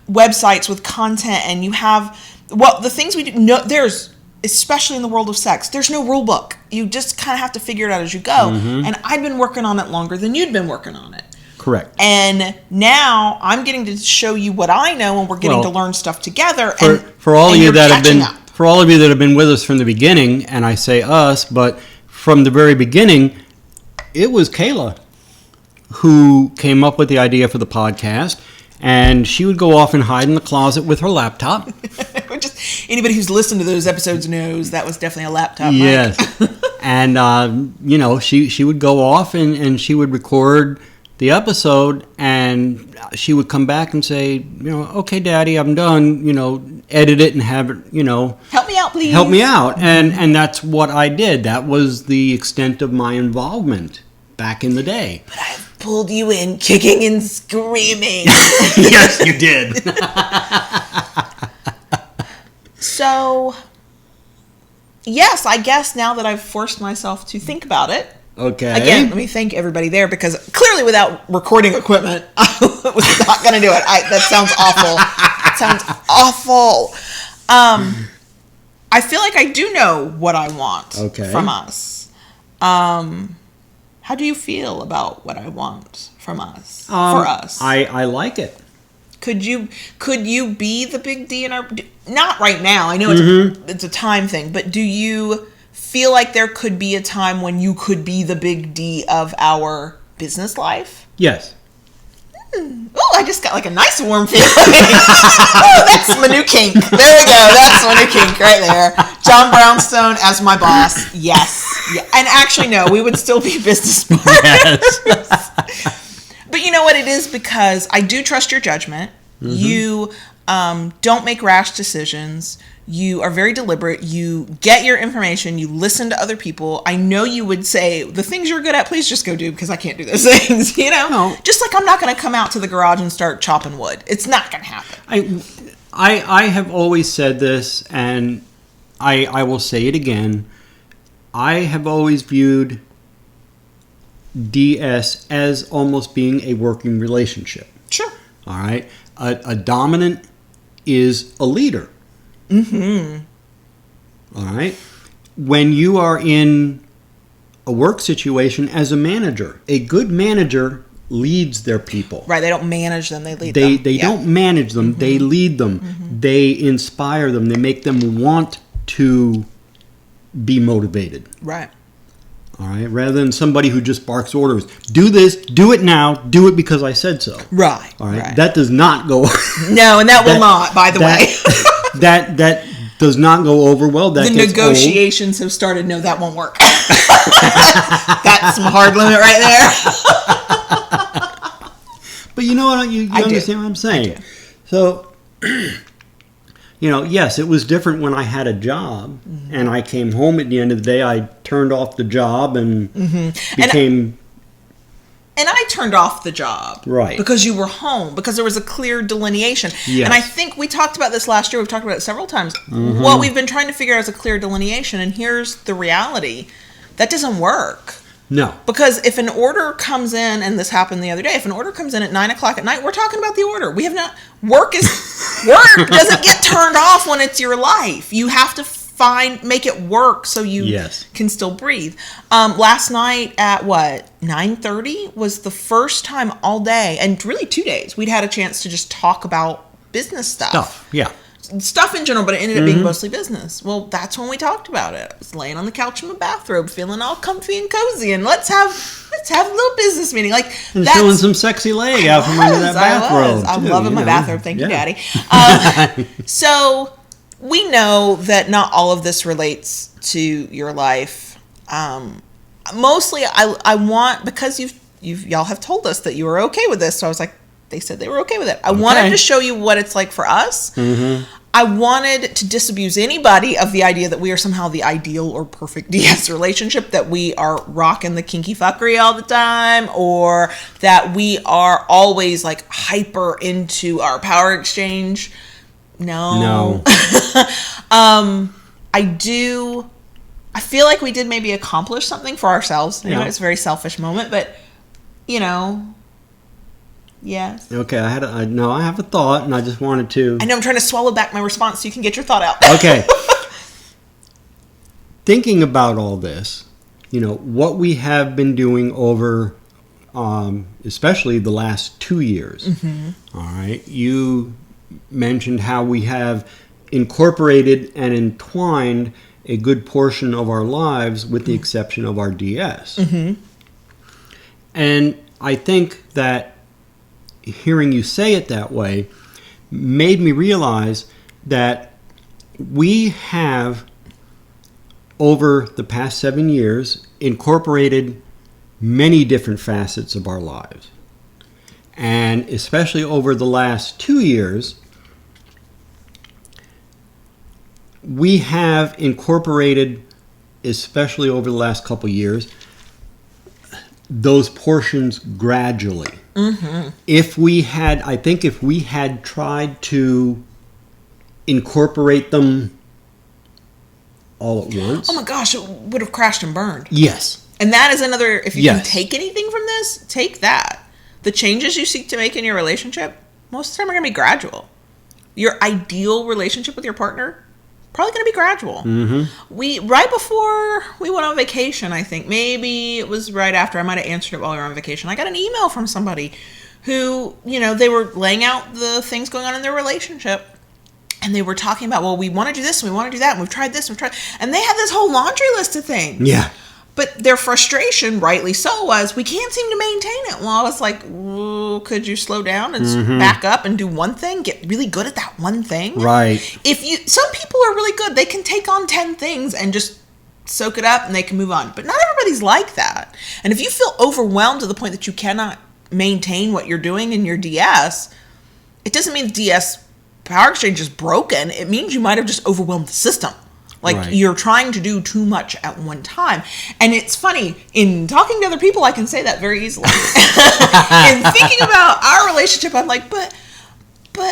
websites with content and you have the things we do, there's, especially in the world of sex, there's no rule book. You just kind of have to figure it out as you go. And I've been working on it longer than you'd been working on it. Correct. And now I'm getting to show you what I know and we're getting to learn stuff together. For all of you that have been with us from the beginning, and I say us, but from the very beginning, it was Kayla who came up with the idea for the podcast. And she would go off and hide in the closet with her laptop. Just anybody who's listened to those episodes knows that was definitely a laptop. Yes. And, she would go off and she would record the episode and she would come back and say, okay, Daddy, I'm done, edit it and have it, help me out, please. Help me out. And that's what I did. That was the extent of my involvement back in the day. But I've pulled you in kicking and screaming. Yes, you did. So, yes, I guess now that I've forced myself to think about it. Okay. Again, let me thank everybody there because clearly without recording equipment, I was not going to do it. That sounds awful. It sounds awful. I feel like I do know what I want from us. How do you feel about what I want from us? For us, I like it. Could you be the big D in our? Not right now. I know it's a time thing, but do you feel like there could be a time when you could be the big D of our business life? Yes. Oh, I just got like a nice warm feeling. Oh, that's my new kink. There we go. That's my new kink right there. John Brownstone as my boss. Yes. Yeah. And actually, no, we would still be business partners. Yes. But you know what it is? Because I do trust your judgment. You don't make rash decisions. You are very deliberate. You get your information. You listen to other people. I know you would say, the things you're good at, please just go do because I can't do those things, No. Just like I'm not going to come out to the garage and start chopping wood. It's not going to happen. I have always said this, and I will say it again. I have always viewed DS as almost being a working relationship. Sure. All right. A dominant is a leader. Mm-hmm. All right. When you are in a work situation as a manager, a good manager leads their people. Right. They don't manage them. They lead them. They don't manage them. Mm-hmm. They lead them. Mm-hmm. They inspire them. They make them want to be motivated. Right. All right. Rather than somebody who just barks orders. Do this. Do it now. Do it because I said so. Right. All right. Right. That does not go. No, and that will not, by the way. That does not go over well. That the gets negotiations have started. No, that won't work. That's some hard limit right there. But you know what? You understand what I'm saying. So, yes, it was different when I had a job, mm-hmm. and I came home at the end of the day. I turned off the job and mm-hmm. became... And I turned off the job. Right. Because you were home. Because there was a clear delineation. Yes. And I think we talked about this last year. We've talked about it several times. Mm-hmm. What we've been trying to figure out is a clear delineation. And here's the reality. That doesn't work. No. Because if an order comes in, and this happened the other day, if an order comes in at 9 o'clock at night, we're talking about the order. We have not... Work doesn't get turned off when it's your life. You have to make it work so you can still breathe. Last night at 9:30 was the first time all day, and really 2 days, we'd had a chance to just talk about business stuff. Stuff in general, but it ended up being mostly business. Well, that's when we talked about it. I was laying on the couch in my bathrobe, feeling all comfy and cozy, and let's have a little business meeting. And showing some sexy leg out from under that bathrobe. I'm loving my bathrobe. Thank you, Daddy. So we know that not all of this relates to your life. Mostly, I want, because y'all have told us that you were okay with this. So I was like, they said they were okay with it. I wanted to show you what it's like for us. Mm-hmm. I wanted to disabuse anybody of the idea that we are somehow the ideal or perfect DS relationship, that we are rocking the kinky fuckery all the time, or that we are always like hyper into our power exchange. No. I feel like we did maybe accomplish something for ourselves. You know, it's a very selfish moment, but yes. Okay, I have a thought, and I just wanted to... I know, I'm trying to swallow back my response so you can get your thought out. Okay. Thinking about all this, what we have been doing over, especially the last 2 years. Mm-hmm. All right. You mentioned how we have incorporated and entwined a good portion of our lives with the exception of our DS. Mm-hmm. And I think that hearing you say it that way made me realize that we have, over the past 7 years, incorporated many different facets of our lives. And especially over the last 2 years, we have incorporated, especially over the last couple years, those portions gradually. Mm-hmm. If we had tried to incorporate them all at once. Oh my gosh, it would have crashed and burned. Yes. And that is another, if you can take anything from this, take that. The changes you seek to make in your relationship, most of the time are going to be gradual. Your ideal relationship with your partner, probably going to be gradual. Mm-hmm. Right before we went on vacation, I think, maybe it was right after, I might have answered it while we were on vacation, I got an email from somebody who, they were laying out the things going on in their relationship. And they were talking about, well, we want to do this, and we want to do that, and we've tried this, and they had this whole laundry list of things. Yeah. But their frustration, rightly so, was we can't seem to maintain it. Well, I was like, well, could you slow down and back up and do one thing? Get really good at that one thing? Right. Some people are really good. They can take on 10 things and just soak it up and they can move on. But not everybody's like that. And if you feel overwhelmed to the point that you cannot maintain what you're doing in your DS, it doesn't mean the DS power exchange is broken. It means you might have just overwhelmed the system. You're trying to do too much at one time. And it's funny, in talking to other people, I can say that very easily. In thinking about our relationship, I'm like, but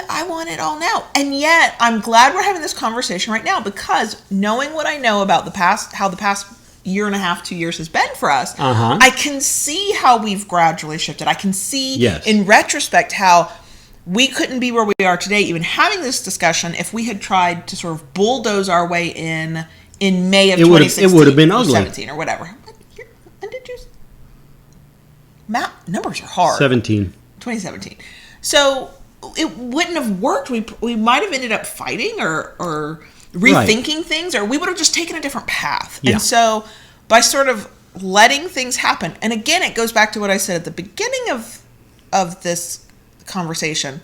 I want it all now. And yet, I'm glad we're having this conversation right now, because knowing what I know about how the past year and a half, 2 years has been for us, Uh-huh. I can see how we've gradually shifted. I can see Yes. in retrospect how we couldn't be where we are today, even having this discussion, if we had tried to sort of bulldoze our way in May of 2016. It would have been ugly. 17 or whatever. When did you... Numbers are hard. 17. 2017. So it wouldn't have worked. We might have ended up fighting or rethinking things, or we would have just taken a different path. Yeah. And so by sort of letting things happen, and again, it goes back to what I said at the beginning of this conversation.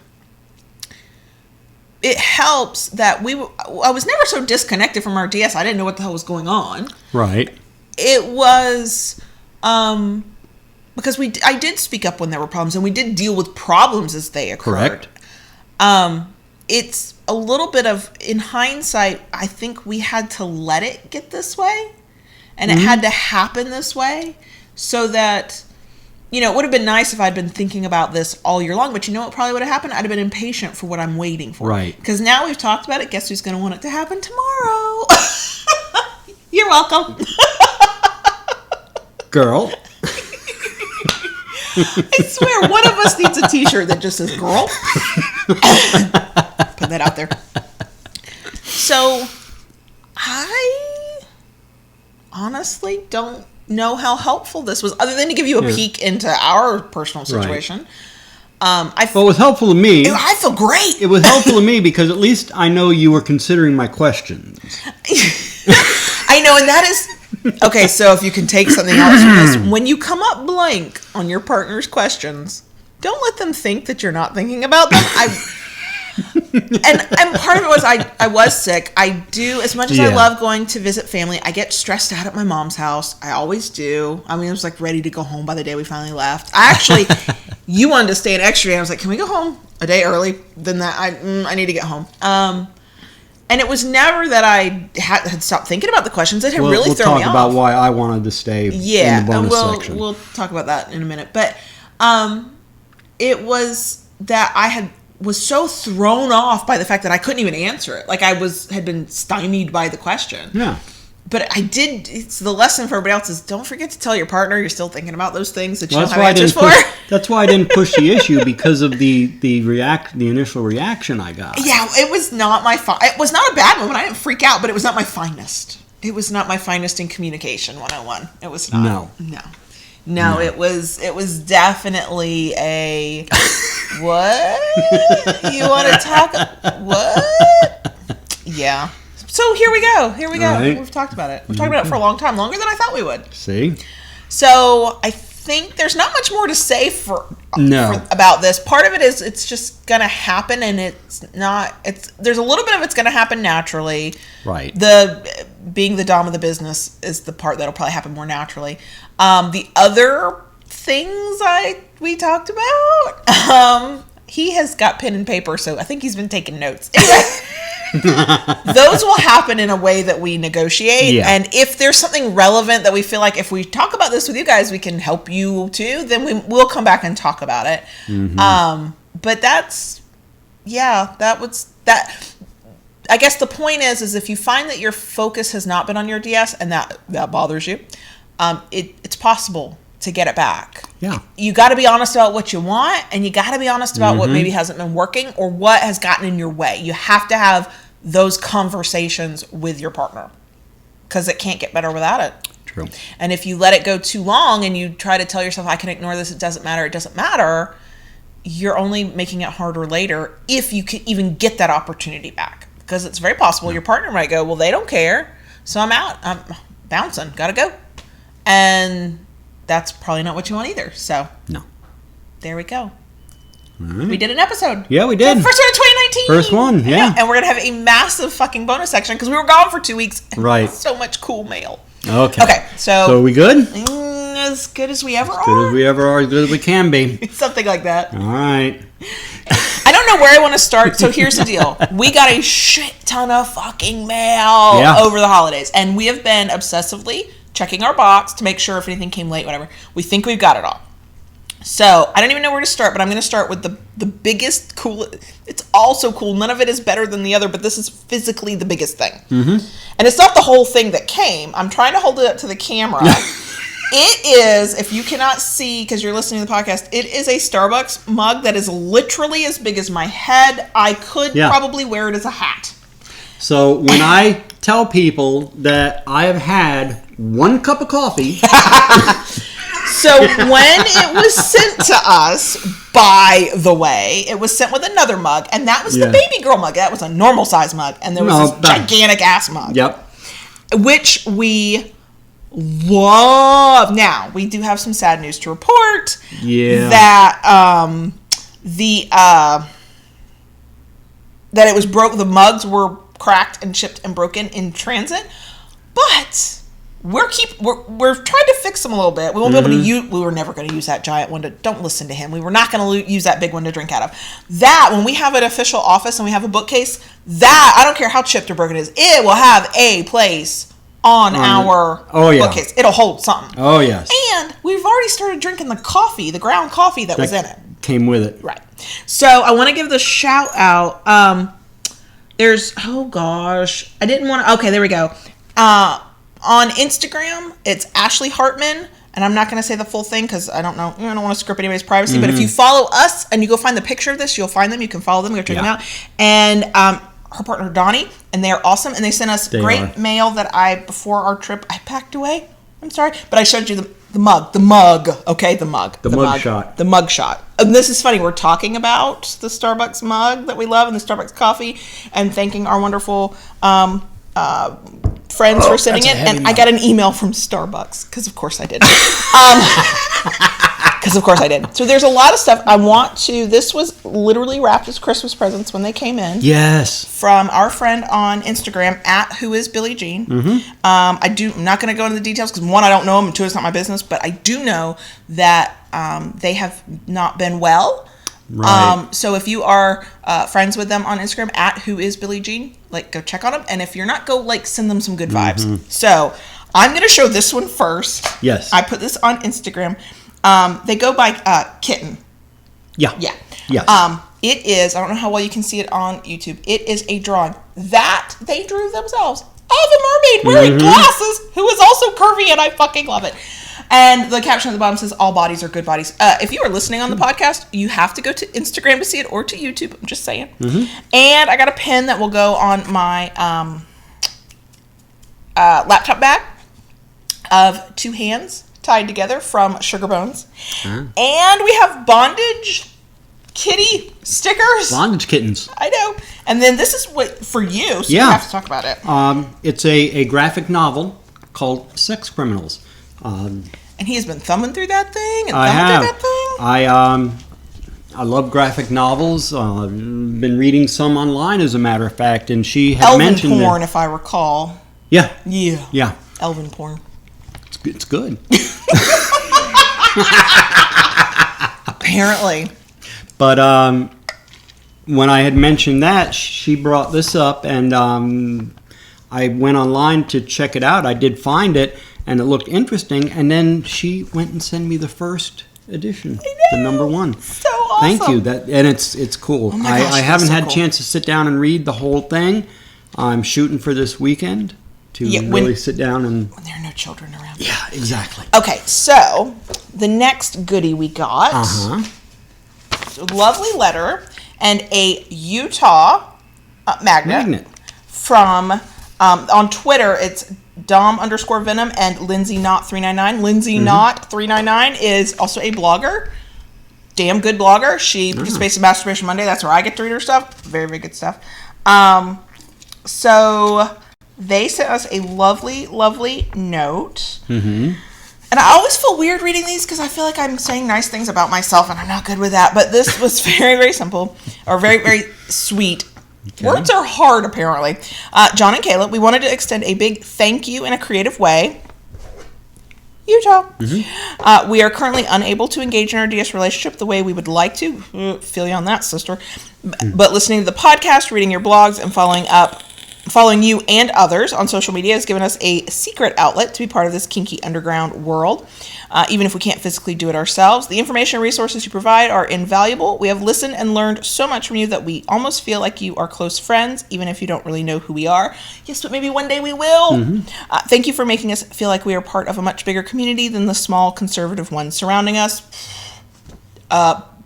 It helps that I was never so disconnected from our DS. I didn't know what the hell was going on. Right. It was because I did speak up when there were problems, and we did deal with problems as they occurred. Correct. It's a little bit of, in hindsight, I think we had to let it get this way, and it had to happen this way, so that, it would have been nice if I'd been thinking about this all year long, but you know what probably would have happened? I'd have been impatient for what I'm waiting for. Right. Because now we've talked about it, guess who's going to want it to happen tomorrow? You're welcome. Girl. I swear, one of us needs a t-shirt that just says girl. Put that out there. So, I honestly don't know how helpful this was, other than to give you a peek into our personal situation. Right. Well, it was helpful to me. I feel great. It was helpful to me because at least I know you were considering my questions. I know, and that is... Okay, so if you can take something else from this, when you come up blank on your partner's questions, don't let them think that you're not thinking about them. And part of it was I was sick. I do, as much as I love going to visit family, I get stressed out at my mom's house. I always do. I mean, I was like ready to go home by the day we finally left. I actually, you wanted to stay an extra day. I was like, can we go home a day early than that? I need to get home. And it was never that I had stopped thinking about the questions. It had really thrown me off. We'll talk about why I wanted to stay in the bonus section. We'll talk about that in a minute. But it was that I was so thrown off by the fact that I couldn't even answer it. Like I had been stymied by the question. Yeah. But I did. It's the lesson for everybody else is don't forget to tell your partner you're still thinking about those things that you don't have answers for. That's why I didn't push the issue, because of the initial reaction I got. Yeah, it was not my it was not a bad moment. I didn't freak out, but it was not my finest. It was not my finest in communication 101. It was not. No. It was definitely a what? You want to talk what? Yeah. So here we go. Right. We've talked about it. We've talked about it for a long time, longer than I thought we would. See? So I think there's not much more to say about this. Part of it is it's just going to happen, and there's a little bit of it's going to happen naturally. Right. Being the dom of the business is the part that'll probably happen more naturally. The other things we talked about, he has got pen and paper, so I think he's been taking notes. Those will happen in a way that we negotiate, and if there's something relevant that we feel like if we talk about this with you guys, we can help you too, then we'll come back and talk about it. But that was that. I guess the point is if you find that your focus has not been on your DS and that bothers you, it's possible to get it back. Yeah. You got to be honest about what you want, and you got to be honest about what maybe hasn't been working or what has gotten in your way. You have to have those conversations with your partner, because it can't get better without it. True. And if you let it go too long and you try to tell yourself, I can ignore this, it doesn't matter, you're only making it harder later if you can even get that opportunity back. Because it's very possible your partner might go, well, they don't care, so I'm out. I'm bouncing. Gotta go. And that's probably not what you want either. So no. There we go. Right. We did an episode. Yeah, we did. The first one of 2019. First one, yeah. And we're going to have a massive fucking bonus section because we were gone for 2 weeks. Right. So much cool mail. Okay. So are we good? As good as we ever are. As good as we ever are, as good as we can be. Something like that. All right. I don't know where I want to start. So here's the deal. We got a shit ton of fucking mail over the holidays. And we have been obsessively checking our box to make sure if anything came late, whatever. We think we've got it all. So I don't even know where to start, but I'm going to start with the biggest, cool. It's all so cool. None of it is better than the other, but this is physically the biggest thing. Mm-hmm. And it's not the whole thing that came. I'm trying to hold it up to the camera. It is, if you cannot see because you're listening to the podcast, it is a Starbucks mug that is literally as big as my head. I could probably wear it as a hat. So when I tell people that I have had 1 cup of coffee... So when it was sent to us, by the way, it was sent with another mug, and that was the baby girl mug. That was a normal size mug, and there was this gigantic ass mug. Yep. Which we love. Now, we do have some sad news to report. Yeah. That that it was broke. The mugs were cracked and chipped and broken in transit, but we're trying to fix them a little bit. We won't be able to use. We were never going to use that giant one. Don't listen to him. We were not going to use that big one to drink out of. That when we have an official office and we have a bookcase, that I don't care how chipped or broken it is, it will have a place on our bookcase. It'll hold something. Oh yes. And we've already started drinking the coffee, the ground coffee that was in it. Came with it. Right. So I want to give the shout out. There's I didn't want to. Okay, there we go. On Instagram, it's Ashley Hartman, and I'm not going to say the full thing because I don't know. I don't want to screw up anybody's privacy. But if you follow us and you go find the picture of this, you'll find them. You can follow them. Go check them out. And her partner Donnie, and they are awesome. And they sent us great mail that before our trip, I packed away. I'm sorry, but I showed you the mug. Okay, the mug. The mug shot. The mug shot. And this is funny. We're talking about the Starbucks mug that we love and the Starbucks coffee, and thanking our wonderful friends for sending it, and I got an email from Starbucks because of course I did. So there's a lot of stuff I want to. This was literally wrapped as Christmas presents when they came in. Yes, from our friend on Instagram at @whoisbillyjean. Mm-hmm. I'm not going to go into the details because 1, I don't know them, and 2, it's not my business. But I do know that they have not been well. Right. So if you are friends with them on Instagram at @whoisbillyjean, go check on them. And if you're not, go send them some good vibes. Mm-hmm. So I'm going to show this one first. Yes. I put this on Instagram. They go by Kitten. Yeah. Yeah. Yes. It is, I don't know how well you can see it on YouTube. It is a drawing that they drew themselves of a mermaid wearing glasses who is also curvy, and I fucking love it. And the caption at the bottom says, all bodies are good bodies. If you are listening on the podcast, you have to go to Instagram to see it or to YouTube. I'm just saying. Mm-hmm. And I got a pen that will go on my laptop bag of 2 hands tied together from Sugar Bones. And we have bondage kitty stickers. Bondage kittens. I know. And then this is what for you, so you have to talk about it. It's a graphic novel called Sex Criminals. And he has been thumbing through that thing and thumbing through that thing. I love graphic novels. I've been reading some online, as a matter of fact, and she had mentioned Elven porn, if I recall. Yeah. Elven porn. It's good. Apparently. But when I had mentioned that, she brought this up, and I went online to check it out. I did find it, and it looked interesting. And then she went and sent me the first edition, the number 1. So awesome. Thank you. And it's cool. Oh my gosh, I haven't had a cool. chance to sit down and read the whole thing. I'm shooting for this weekend to really sit down and... When there are no children around. Yeah, exactly. Okay, so the next goodie we got, a lovely letter and a Utah magnet. From, on Twitter, it's Dom_Venom and Lindsay Knott 399. Lindsay Knott 399 is also a blogger. Damn good blogger. She participates in Masturbation Monday. That's where I get to read her stuff. Very, very good stuff. So they sent us a lovely, lovely note. Mm-hmm. And I always feel weird reading these because I feel like I'm saying nice things about myself, and I'm not good with that. But this was very, very simple, or very, very sweet. Okay. Words are hard, apparently. John and Kayla, we wanted to extend a big thank you in a creative way. Utah. Mm-hmm. We are currently unable to engage in our DS relationship the way we would like to. Feel you on that, sister. But listening to the podcast, reading your blogs, and following up Following you and others on social media has given us a secret outlet to be part of this kinky underground world, even if we can't physically do it ourselves. The information and resources you provide are invaluable. We have listened and learned so much from you that we almost feel like you are close friends, even if you don't really know who we are. Yes, but maybe one day we will. Thank you for making us feel like we are part of a much bigger community than the small conservative one surrounding us.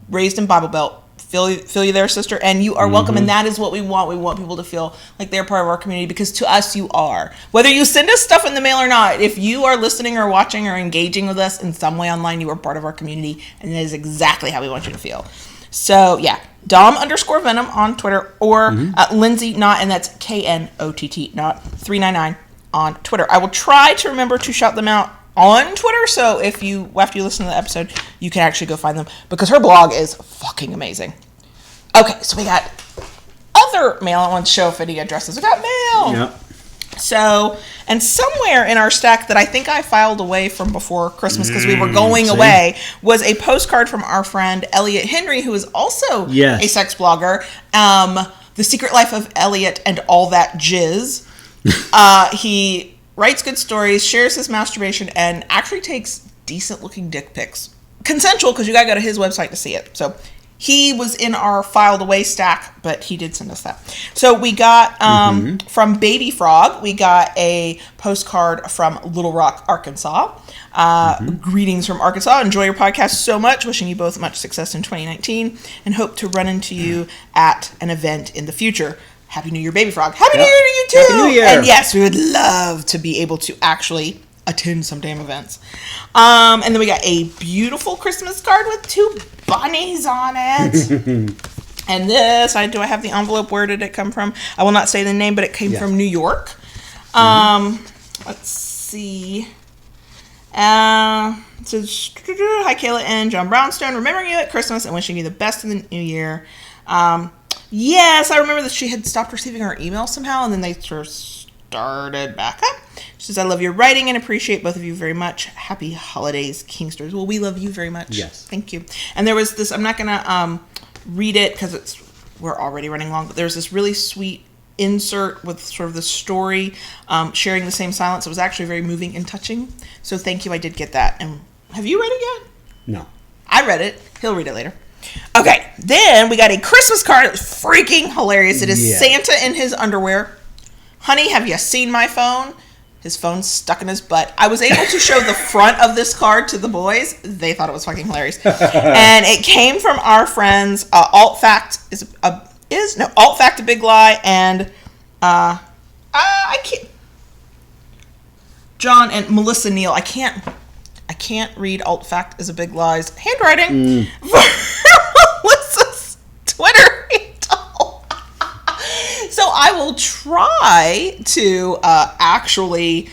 Raised in Bible Belt. Feel you there, sister, and you are welcome, and that is what we want. We want people to feel like they're part of our community, because to us you are. Whether you send us stuff in the mail or not, if you are listening or watching or engaging with us in some way online, you are part of our community, and that is exactly how we want you to feel. So yeah, Dom_Venom on Twitter, or Lindsay Knott, and that's KNOTT Knott 399 on Twitter. I will try to remember to shout them out on Twitter, so if you, after you listen to the episode, you can actually go find them, because her blog is fucking amazing. Okay, so we got other mail. I want to show if any addresses. We got mail. Yep. So, and somewhere in our stack that I think I filed away from before Christmas because we were going away was a postcard from our friend Elliot Henry, who is also a sex blogger. The Secret Life of Elliot and All That Jizz. He writes good stories, shares his masturbation, and actually takes decent looking dick pics. Consensual, because you gotta go to his website to see it. So he was in our filed away stack, but he did send us that. So we got from Baby Frog, we got a postcard from Little Rock, Arkansas. Greetings from Arkansas. Enjoy your podcast so much. Wishing you both much success in 2019 and hope to run into you at an event in the future. Happy New Year, Baby Frog. Happy New Year to you, too. Happy New Year. And yes, we would love to be able to actually attend some damn events. And then we got a beautiful Christmas card with 2 bunnies on it. And this, do I have the envelope? Where did it come from? I will not say the name, but it came from New York. Let's see. It says, hi, Kayla and John Brownstone. Remembering you at Christmas and wishing you the best in the new year. Yes, I remember that she had stopped receiving our email somehow, and then they sort of started back up. She says, I love your writing and appreciate both of you very much. Happy holidays, Kingsters. Well, we love you very much. Yes. Thank you. And there was this, I'm not going to read it because we're already running long, but there's this really sweet insert with sort of the story, sharing the same silence. It was actually very moving and touching. So thank you. I did get that. And have you read it yet? No. I read it. He'll read it later. Okay, then we got a Christmas card. It was freaking hilarious. It is Santa in his underwear. Honey, have you seen my phone? His phone's stuck in his butt. I was able to show the front of this card to the boys. They thought it was fucking hilarious. And it came from our friends. Alt Fact Alt Fact a Big Lie, and I can't. John and Melissa Neal. I can't read Alt Fact is a Big Lie's handwriting for Melissa's Twitter handle. So I will try to actually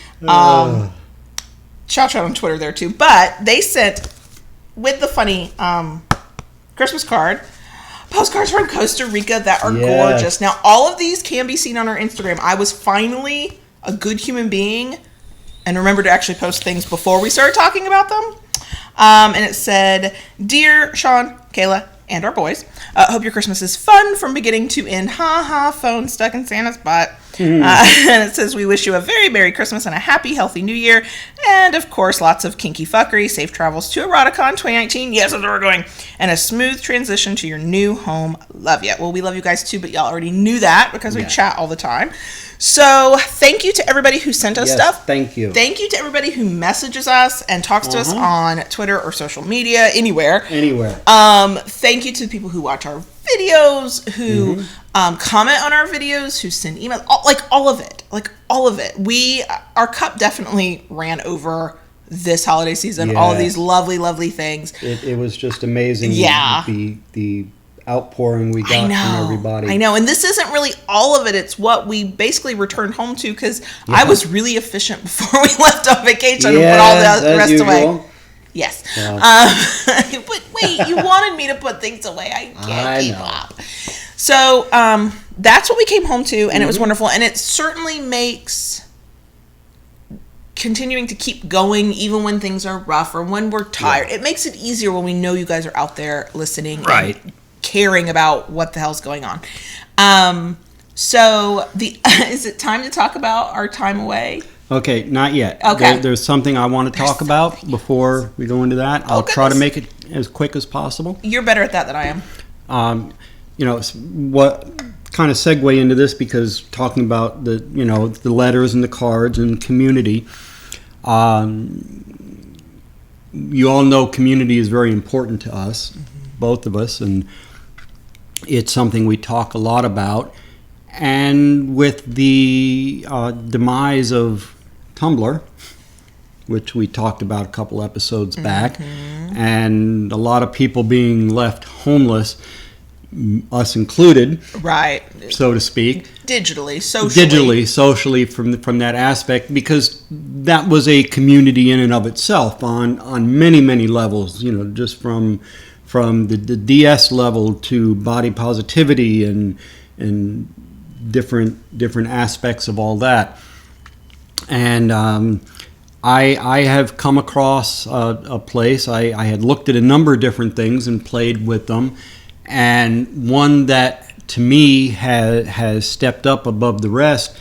shout out on Twitter there too. But they sent, with the funny Christmas card, postcards from Costa Rica that are gorgeous. Now, all of these can be seen on our Instagram. I was finally a good human being and remember to actually post things before we started talking about them. And it said, Dear Sean, Kayla, and our boys, hope your Christmas is fun from beginning to end. Ha ha, phone stuck in Santa's butt. And it says, we wish you a very Merry Christmas and a happy, healthy New Year. And, of course, lots of kinky fuckery, safe travels to Eroticon 2019. Yes, that's where we're going. And a smooth transition to your new home. Love ya. Well, we love you guys, too, but y'all already knew that because we chat all the time. So, thank you to everybody who sent us stuff. Thank you. Thank you to everybody who messages us and talks to us on Twitter or social media, anywhere. Thank you to the people who watch our videos, who comment on our videos, who send emails, all of it. All of it. Our cup definitely ran over this holiday season. All of these lovely, lovely things. It was just amazing. The outpouring we got from everybody. I know. And this isn't really all of it. It's what we basically returned home to because I was really efficient before we left on vacation and put all the rest away. Yes. But wait, you wanted me to put things away. I can't keep up. So that's what we came home to, and it was wonderful. And it certainly makes continuing to keep going even when things are rough or when we're tired. It makes it easier when we know you guys are out there listening and caring about what the hell's going on. So is it time to talk about our time away? Okay, not yet. Okay. There's something I want to talk about before we go into that. I'll try to make it as quick as possible. You're better at that than I am. What kind of segue into this, because talking about the letters and the cards and community. You all know community is very important to us, both of us, and it's something we talk a lot about. And with the demise of Tumblr, which we talked about a couple episodes back, and a lot of people being left homeless, us included, right, so to speak, digitally, socially from that aspect, because that was a community in and of itself on many levels. Just from the DS level to body positivity and different aspects of all that. And I have come across a place. I had looked at a number of different things and played with them. And one that to me has stepped up above the rest,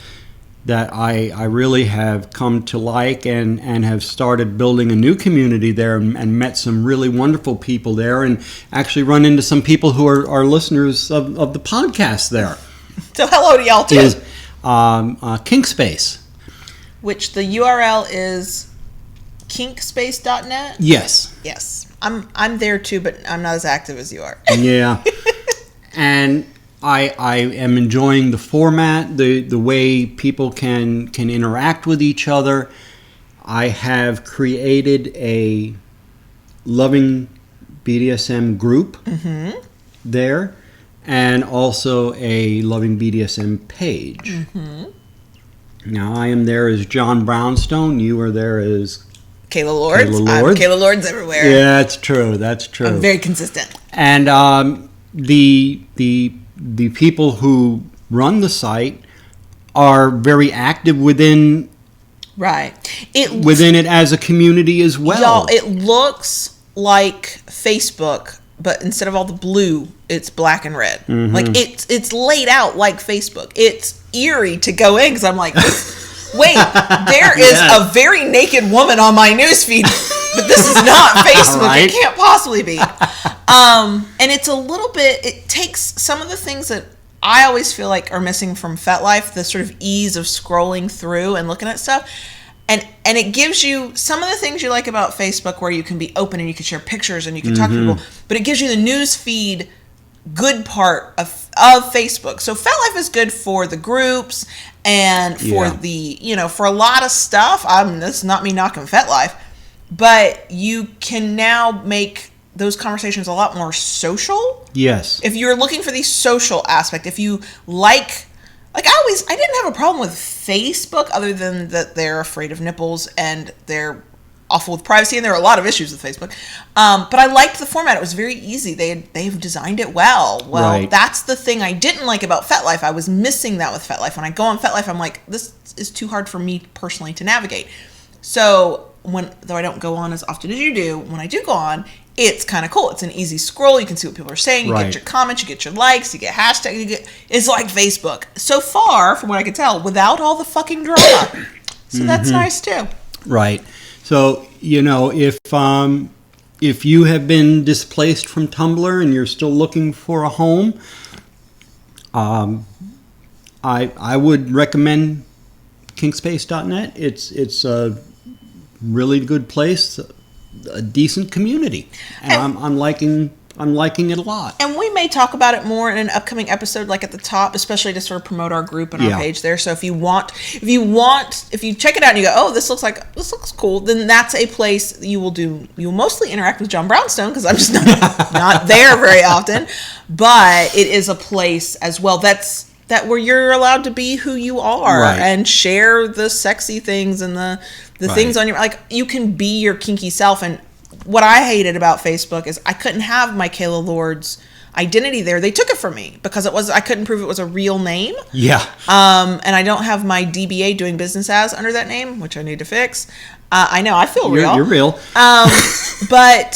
that I really have come to like and have started building a new community there and met some really wonderful people there, and actually run into some people who are listeners of the podcast there. So hello to y'all too. Is Kink Space. Which the URL is kinkspace.net? Yes. Yes. I'm there too, but I'm not as active as you are. Yeah. And I am enjoying the format, the way people can interact with each other. I have created a loving BDSM group there, and also a loving BDSM page. Now I am there as John Brownstone. You are there as Kayla Lords. I'm Kayla Lords everywhere. Yeah, that's true. That's true. I'm very consistent. And the people who run the site are very active within it as a community as well. Y'all, it looks like Facebook, but instead of all the blue, it's black and red. Like it's laid out like Facebook. It's eerie to go in because I'm like, wait, there is a very naked woman on my newsfeed, but this is not Facebook. Right? It can't possibly be. And it's a little bit, it takes some of the things that I always feel like are missing from FetLife, the sort of ease of scrolling through and looking at stuff. And it gives you some of the things you like about Facebook, where you can be open and you can share pictures and you can talk to people, but it gives you the news feed good part of Facebook. So FetLife is good for the groups and for the, for a lot of stuff. That's not me knocking FetLife, but you can now make those conversations a lot more social. Yes. If you're looking for the social aspect, if you like I didn't have a problem with Facebook, other than that they're afraid of nipples and they're awful with privacy, and there are a lot of issues with Facebook. But I liked the format. It was very easy. They've designed it well. Well, that's the thing I didn't like about FetLife. I was missing that with FetLife. When I go on FetLife, I'm like, this is too hard for me personally to navigate. So though I don't go on as often as you do, when I do go on, it's kind of cool. It's an easy scroll. You can see what people are saying. You get your comments. You get your likes. You get hashtags. It's like Facebook. So far, from what I can tell, without all the fucking drama. So that's nice too. Right. So, if you have been displaced from Tumblr and you're still looking for a home, I would recommend kinkspace.net. It's a really good place, a decent community, and I'm liking it a lot. And we may talk about it more in an upcoming episode, like at the top, especially to sort of promote our group and our page there. So if you check it out and you go, oh, this looks cool, then that's a place you'll mostly interact with John Brownstone, because I'm just not there very often. But it is a place as well that where you're allowed to be who you are and share the sexy things and the things on your, like, you can be your kinky self. And what I hated about Facebook is I couldn't have my Kayla Lords identity there. They took it from me because I couldn't prove it was a real name. Yeah. And I don't have my DBA, doing business as, under that name, which I need to fix. I know, I feel real. You're real. But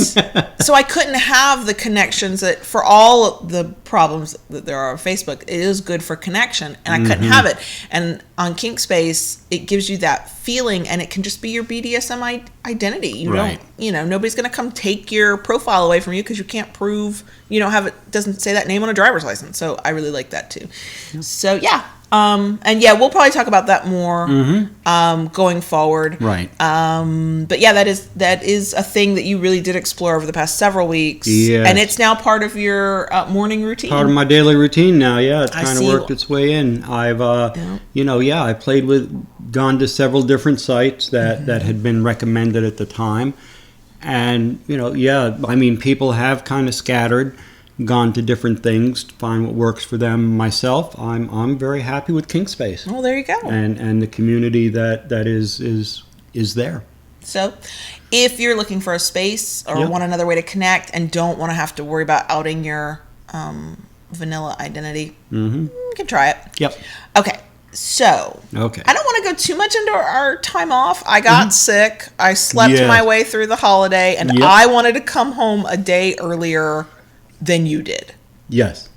so I couldn't have the connections that for all the problems that there are on Facebook, it is good for connection, and I couldn't have it. And on Kink Space, it gives you that feeling, and it can just be your BDSM identity. You don't, nobody's going to come take your profile away from you because you can't prove you don't have it. Doesn't say that name on a driver's license. So I really like that too. Yep. So yeah. And yeah, we'll probably talk about that more going forward. Right. But yeah, that is a thing that you really did explore over the past several weeks. Yes. And it's now part of your morning routine. Part of my daily routine now. Yeah, it's kind of worked its way in. I've, I played gone to several different sites that had been recommended at the time, and people have kind of scattered. Gone to different things to find what works for them. Myself, I'm very happy with Kink Space. Oh, there you go. And the community that is there. So, if you're looking for a space or want another way to connect and don't want to have to worry about outing your vanilla identity, you can try it. Yep. Okay. So, I don't want to go too much into our time off. I got sick. I slept my way through the holiday, and I wanted to come home a day earlier than you did. Yes.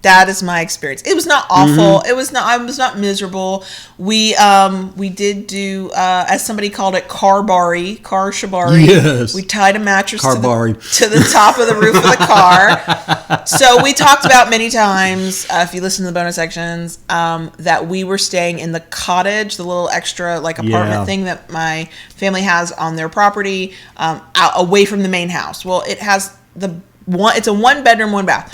That is my experience. It was not awful. It was not. I was not miserable. We did do as somebody called it car shibari. Yes. We tied a mattress to to the top of the roof of the car. So we talked about many times, if you listen to the bonus sections, that we were staying in the cottage, the little extra apartment thing that my family has on their property, away from the main house. Well, it has it's a 1-bedroom, 1-bath.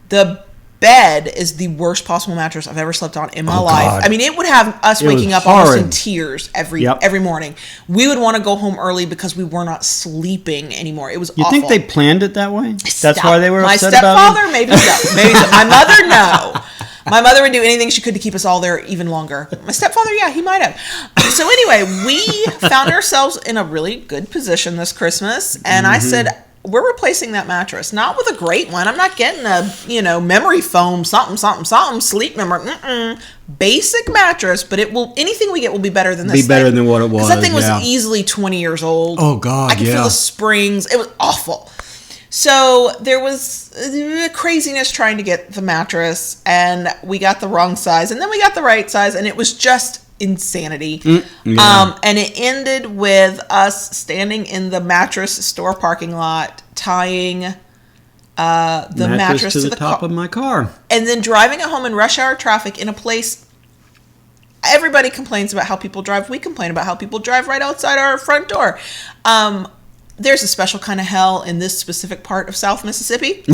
The bed is the worst possible mattress I've ever slept on in my life. God. I mean, it would have us waking up almost in tears every morning. We would want to go home early because we were not sleeping anymore. It was awful. You think they planned it that way? That's why they were upset about it? My stepfather, maybe so. Maybe so. My mother, no. My mother would do anything she could to keep us all there even longer. My stepfather, yeah, he might have. So anyway, we found ourselves in a really good position this Christmas, and I said, we're replacing that mattress, not with a great one. I'm not getting a, memory foam, something, sleep number. Basic mattress, but anything we get will be better than this thing. Better than what it was. Because that thing was easily 20 years old. Oh, God, I could feel the springs. It was awful. So there was craziness trying to get the mattress, and we got the wrong size, and then we got the right size, and it was just insanity. And it ended with us standing in the mattress store parking lot, tying the mattress to the top of my car, and then driving it home in rush hour traffic in a place. Everybody complains about how people drive. We complain about how people drive right outside our front door. There's a special kind of hell in this specific part of South Mississippi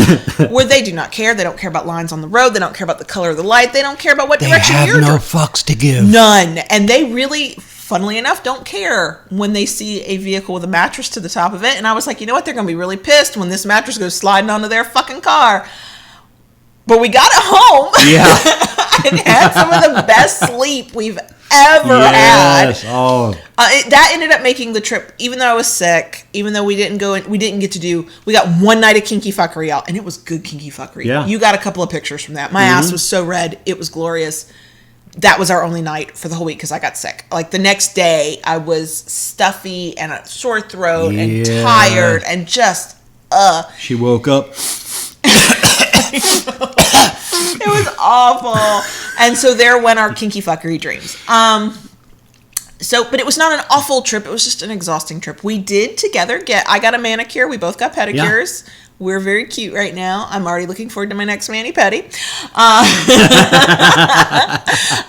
where they do not care. They don't care about lines on the road. They don't care about the color of the light. They don't care about what direction you're driving. They have no fucks to give. None. And they really, funnily enough, don't care when they see a vehicle with a mattress to the top of it. And I was like, you know what? They're going to be really pissed when this mattress goes sliding onto their fucking car. But we got it home. Yeah. And had some of the best sleep we've ever had. Oh. That ended up making the trip, even though I was sick, even though we got one night of kinky fuckery out, and it was good kinky fuckery. Yeah. You got a couple of pictures from that. My ass was so red. It was glorious. That was our only night for the whole week because I got sick. Like the next day, I was stuffy and a sore throat and tired and just, She woke up. It was awful. And so there went our kinky fuckery dreams. But it was not an awful trip. It was just an exhausting trip. We did together I got a manicure. We both got pedicures. Yeah. We're very cute right now. I'm already looking forward to my next mani-pedi.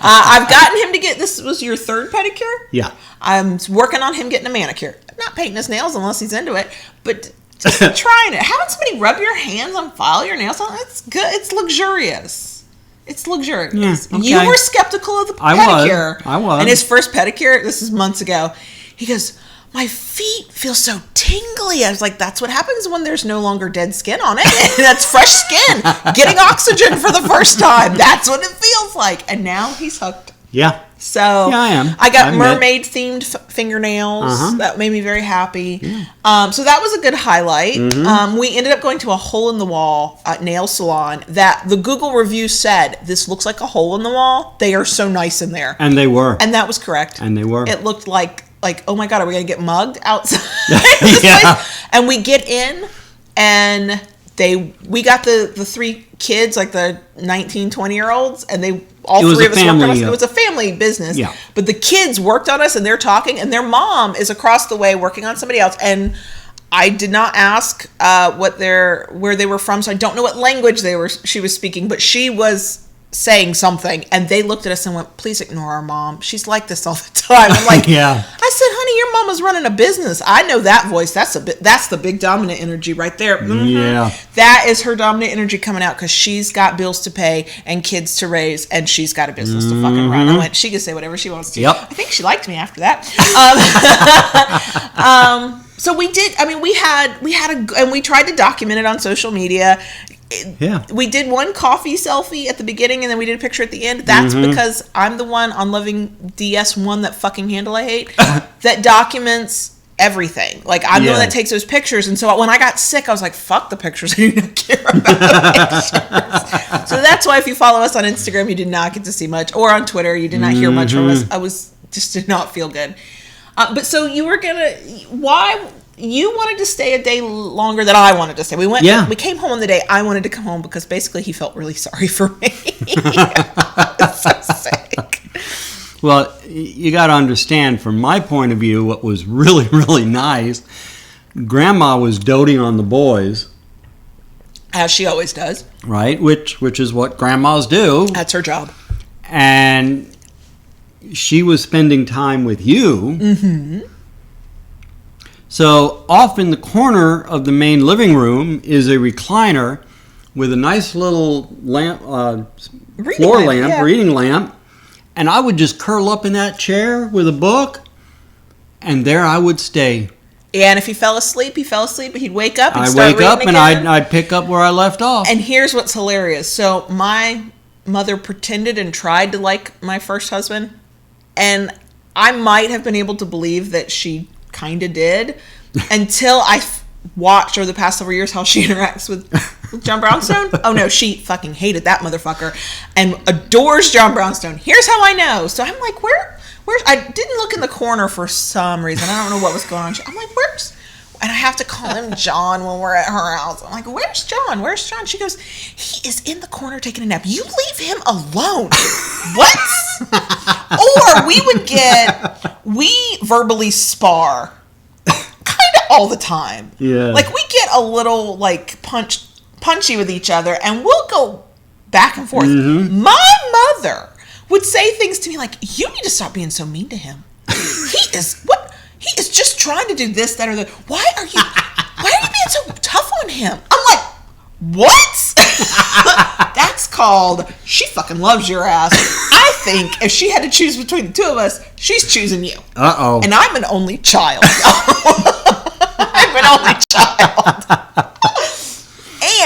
I've gotten him to this was your third pedicure? Yeah. I'm working on him getting a manicure. I'm not painting his nails unless he's into it, but just trying it. Having somebody rub your hands on, file your nails on, it's good. It's luxurious. It's luxurious. Yeah, okay. You were skeptical of the pedicure. I was. And his first pedicure, this is months ago, he goes, my feet feel so tingly. I was like, that's what happens when there's no longer dead skin on it. That's fresh skin getting oxygen for the first time. That's what it feels like. And now he's hooked. Yeah. So I am. I got mermaid-themed fingernails. That made me very happy. Yeah. So that was a good highlight. We ended up going to a hole-in-the-wall nail salon that the Google review said, this looks like a hole in the wall. They are so nice in there. And they were. And that was correct. And they were. It looked like like, oh my God, are we going to get mugged outside this place? And we get in, and we got the 3 kids, like the 19, 20-year-olds, and all 3 of us worked on us. It was a family business. Yeah. But the kids worked on us, and they're talking, and their mom is across the way working on somebody else. And I did not ask where they were from, so I don't know what language she was speaking, but she was saying something, and they looked at us and went, please ignore our mom. She's like this all the time. I'm like, yeah. I said, honey, your mama's running a business. I know that voice. That's the big dominant energy right there. Mm-hmm. Yeah. That is her dominant energy coming out, because she's got bills to pay and kids to raise, and she's got a business to fucking run. I went, she can say whatever she wants to. Yep. I think she liked me after that. So we did, I mean, and we tried to document it on social media. Yeah. We did one coffee selfie at the beginning, and then we did a picture at the end. That's because I'm the one on Loving DS1, that fucking handle I hate, that documents everything. Like, I'm the one that takes those pictures. And so when I got sick, I was like, fuck the pictures. I don't care about the pictures. So that's why if you follow us on Instagram, you did not get to see much. Or on Twitter, you did not hear much from us. Did not feel good. But so you were why you wanted to stay a day longer than I wanted to stay. We came home on the day I wanted to come home, because basically he felt really sorry for me. I was so sick. Well, you got to understand, from my point of view, what was really, really nice, Grandma was doting on the boys. As she always does. Right, which is what grandmas do. That's her job. And she was spending time with you. Mm-hmm. So off in the corner of the main living room is a recliner with a nice little lamp, reading lamp. And I would just curl up in that chair with a book, and there I would stay. And if he fell asleep, but he'd wake up and I'd start wake up reading and again. I'd pick up where I left off. And here's what's hilarious. So my mother pretended and tried to like my first husband, and I might have been able to believe that she kind of did, until I watched over the past several years how she interacts with John Brownstone. Oh no, she fucking hated that motherfucker and adores John Brownstone. Here's how I know. So I'm like, where's I didn't look in the corner for some reason. I don't know what was going on. I'm like, and I have to call him John when we're at her house. I'm like, where's John? Where's John? She goes, he is in the corner taking a nap. You leave him alone. What? Or we verbally spar kind of all the time. Yeah. Like, we get a little like punchy with each other, and we'll go back and forth. Mm-hmm. My mother would say things to me like, you need to stop being so mean to him. He is just trying to do this, that, or that. Why are you being so tough on him? I'm like, what? That's called, she fucking loves your ass. I think if she had to choose between the two of us, she's choosing you. Uh-oh. And I'm an only child. I'm an only child.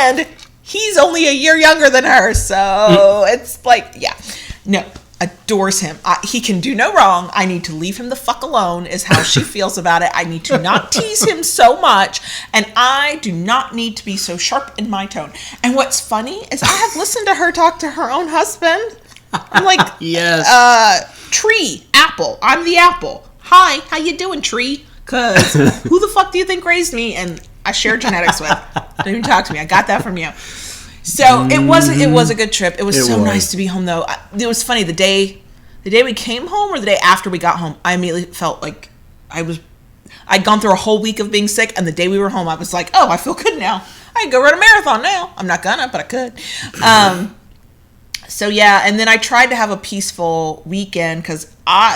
And he's only a year younger than her. So it's like, yeah. No. Adores him. He can do no wrong. I need to leave him the fuck alone is how she feels about it. I need to not tease him so much, and I do not need to be so sharp in my tone. And what's funny is I have listened to her talk to her own husband. I'm like, yes. Tree, apple. I'm the apple. Hi, how you doing, Tree? Because who the fuck do you think raised me? And I share genetics with. Don't even talk to me. I got that from you. So it was a good trip. It was nice to be home, though. It was funny, the day we came home or the day after we got home, I immediately felt like I'd gone through a whole week of being sick, and the day we were home, I was like, oh, I feel good now. I can go run a marathon now. I'm not gonna, but I could. So yeah, and then I tried to have a peaceful weekend because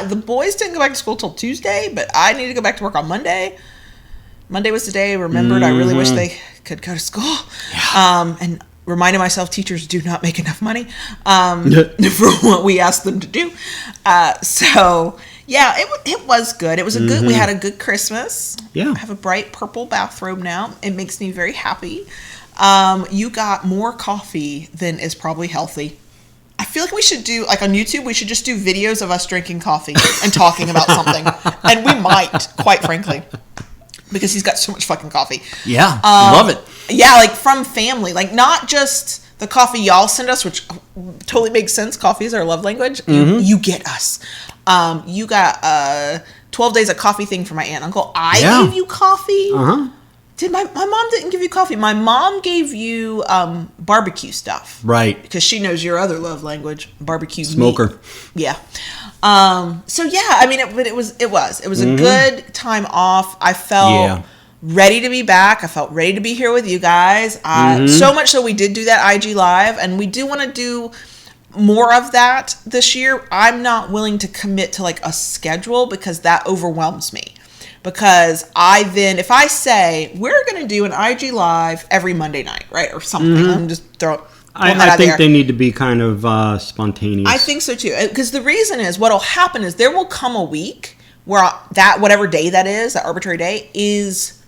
the boys didn't go back to school till Tuesday, but I needed to go back to work on Monday. Monday was the day I remembered. I really wish they could go to school. Yeah. And reminded myself teachers do not make enough money for what we asked them to do. So yeah, it was good. It was we had a good Christmas. Yeah. I have a bright purple bathrobe now. It makes me very happy. You got more coffee than is probably healthy. I feel like we should do, like on YouTube, we should just do videos of us drinking coffee and talking about something. And we might, quite frankly. Because he's got so much fucking coffee. Yeah, love it. Yeah, like from family. Like not just the coffee y'all send us, which totally makes sense. Coffee is our love language. Mm-hmm. You get us. You got 12 days of coffee thing for my aunt and uncle. I Yeah. gave you coffee. Uh-huh. Did my mom didn't give you coffee? My mom gave you barbecue stuff, Right. because she knows your other love language, barbecue Smoker. meat. Yeah. So yeah, I mean, it was a good time off. I felt ready to be back. I felt ready to be here with you guys. So much so we did do that IG live, and we do want to do more of that this year. I'm not willing to commit to like a schedule because that overwhelms me. Because if I say we're going to do an IG live every Monday night, right, or something, I'm just throwing that I out think there. they need to be kind of spontaneous. I think so too. Because the reason is, what'll happen is there will come a week where that whatever day that is, that arbitrary day, is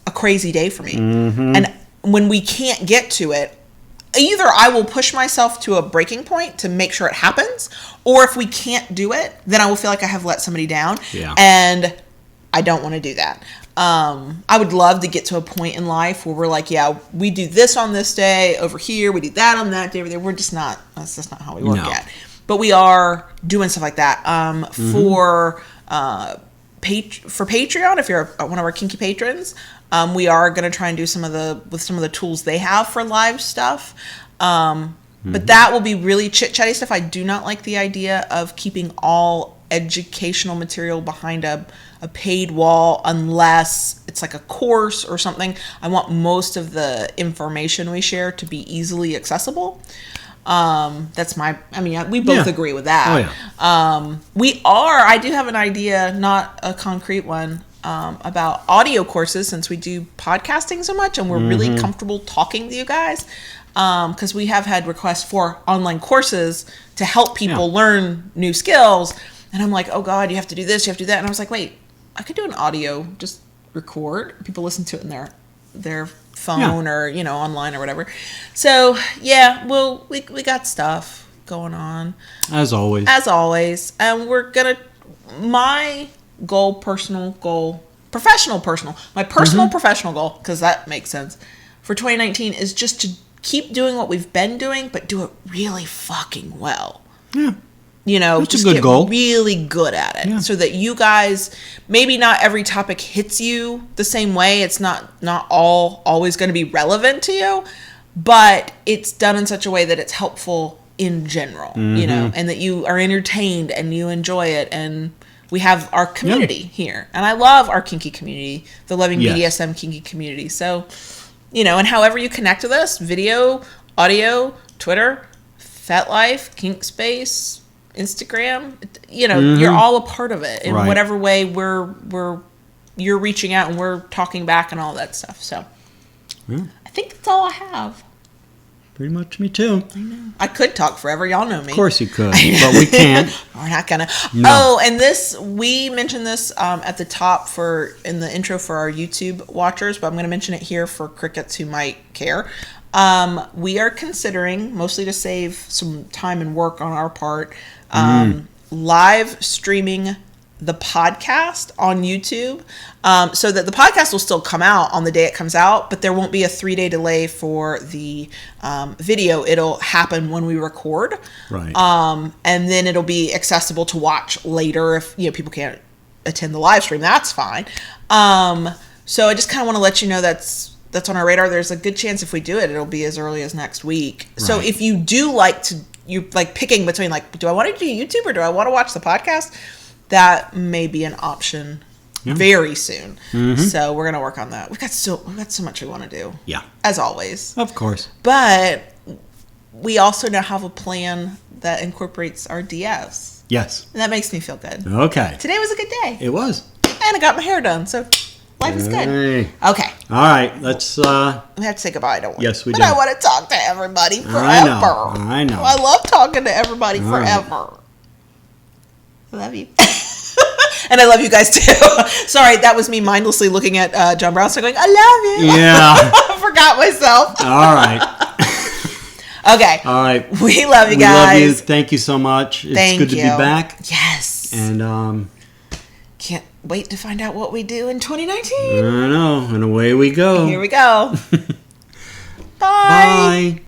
a crazy day for me. And when we can't get to it, either I will push myself to a breaking point to make sure it happens, or if we can't do it, then I will feel like I have let somebody down. Yeah. And I don't want to do that. I would love to get to a point in life where we're like, yeah, we do this on this day over here, we do that on that day over there. We're just not, that's just not how we work yet. But we are doing stuff like that. For Patreon, if you're one of our kinky patrons, we are going to try and do some of the tools they have for live stuff. But that will be really chit-chatty stuff. I do not like the idea of keeping all educational material behind a paid wall unless it's like a course or something. I want most of the information we share to be easily accessible. We both agree with that. Oh, yeah. I do have an idea, not a concrete one, about audio courses, since we do podcasting so much and we're really comfortable talking to you guys. Because we have had requests for online courses to help people learn new skills. And I'm like, oh God, you have to do this, you have to do that. And I was like, wait, I could do an audio, just record. People listen to it in their phone or, online or whatever. So yeah, we got stuff going on. As always. And we're going to, my professional goal, because that makes sense, for 2019 is just to keep doing what we've been doing, but do it really fucking well. Yeah. That's just get goal. Really good at it, so that you guys, maybe not every topic hits you the same way. It's not always going to be relevant to you, but it's done in such a way that it's helpful in general, and that you are entertained and you enjoy it. And we have our community here, and I love our kinky community, the Loving BDSM kinky community. So, and however you connect with us, video, audio, Twitter, FetLife, Kink Space, Instagram, you're all a part of it in whatever way you're reaching out and we're talking back and all that stuff. So I think that's all I have. Pretty much me too. I know. I could talk forever. Y'all know me. Of course you could, but we can't. We're not gonna. No. Oh, and we mentioned this at the top in the intro for our YouTube watchers, but I'm going to mention it here for crickets who might care. We are considering, mostly to save some time and work on our part, live streaming the podcast on YouTube, so that the podcast will still come out on the day it comes out, but there won't be a 3-day delay for the video. It'll happen when we record, right? And then it'll be accessible to watch later if people can't attend the live stream. That's fine. So I just kind of want to let you know that's on our radar. There's a good chance if we do it, it'll be as early as next week. Right. So if you do you're picking between do I want to do YouTube or do I want to watch the podcast? That may be an option very soon. So we're gonna work on that. We've got so much we want to do. Yeah, as always, of course. But we also now have a plan that incorporates our DS. Yes, and that makes me feel good. Okay, today was a good day. It was, and I got my hair done. So life is good. Okay. All right. Let's. We have to say goodbye, don't we? Yes, we do. But I want to talk to everybody forever. I know. I love talking to everybody forever. I love you. And I love you guys too. Sorry, that was me mindlessly looking at John Brownstone going, I love you. Yeah. I forgot myself. All right. Okay. All right. We love you guys. We love you. Thank you so much. It's good to be back. Yes. And can't wait to find out what we do in 2019. I know. And away we go. Here we go. Bye. Bye.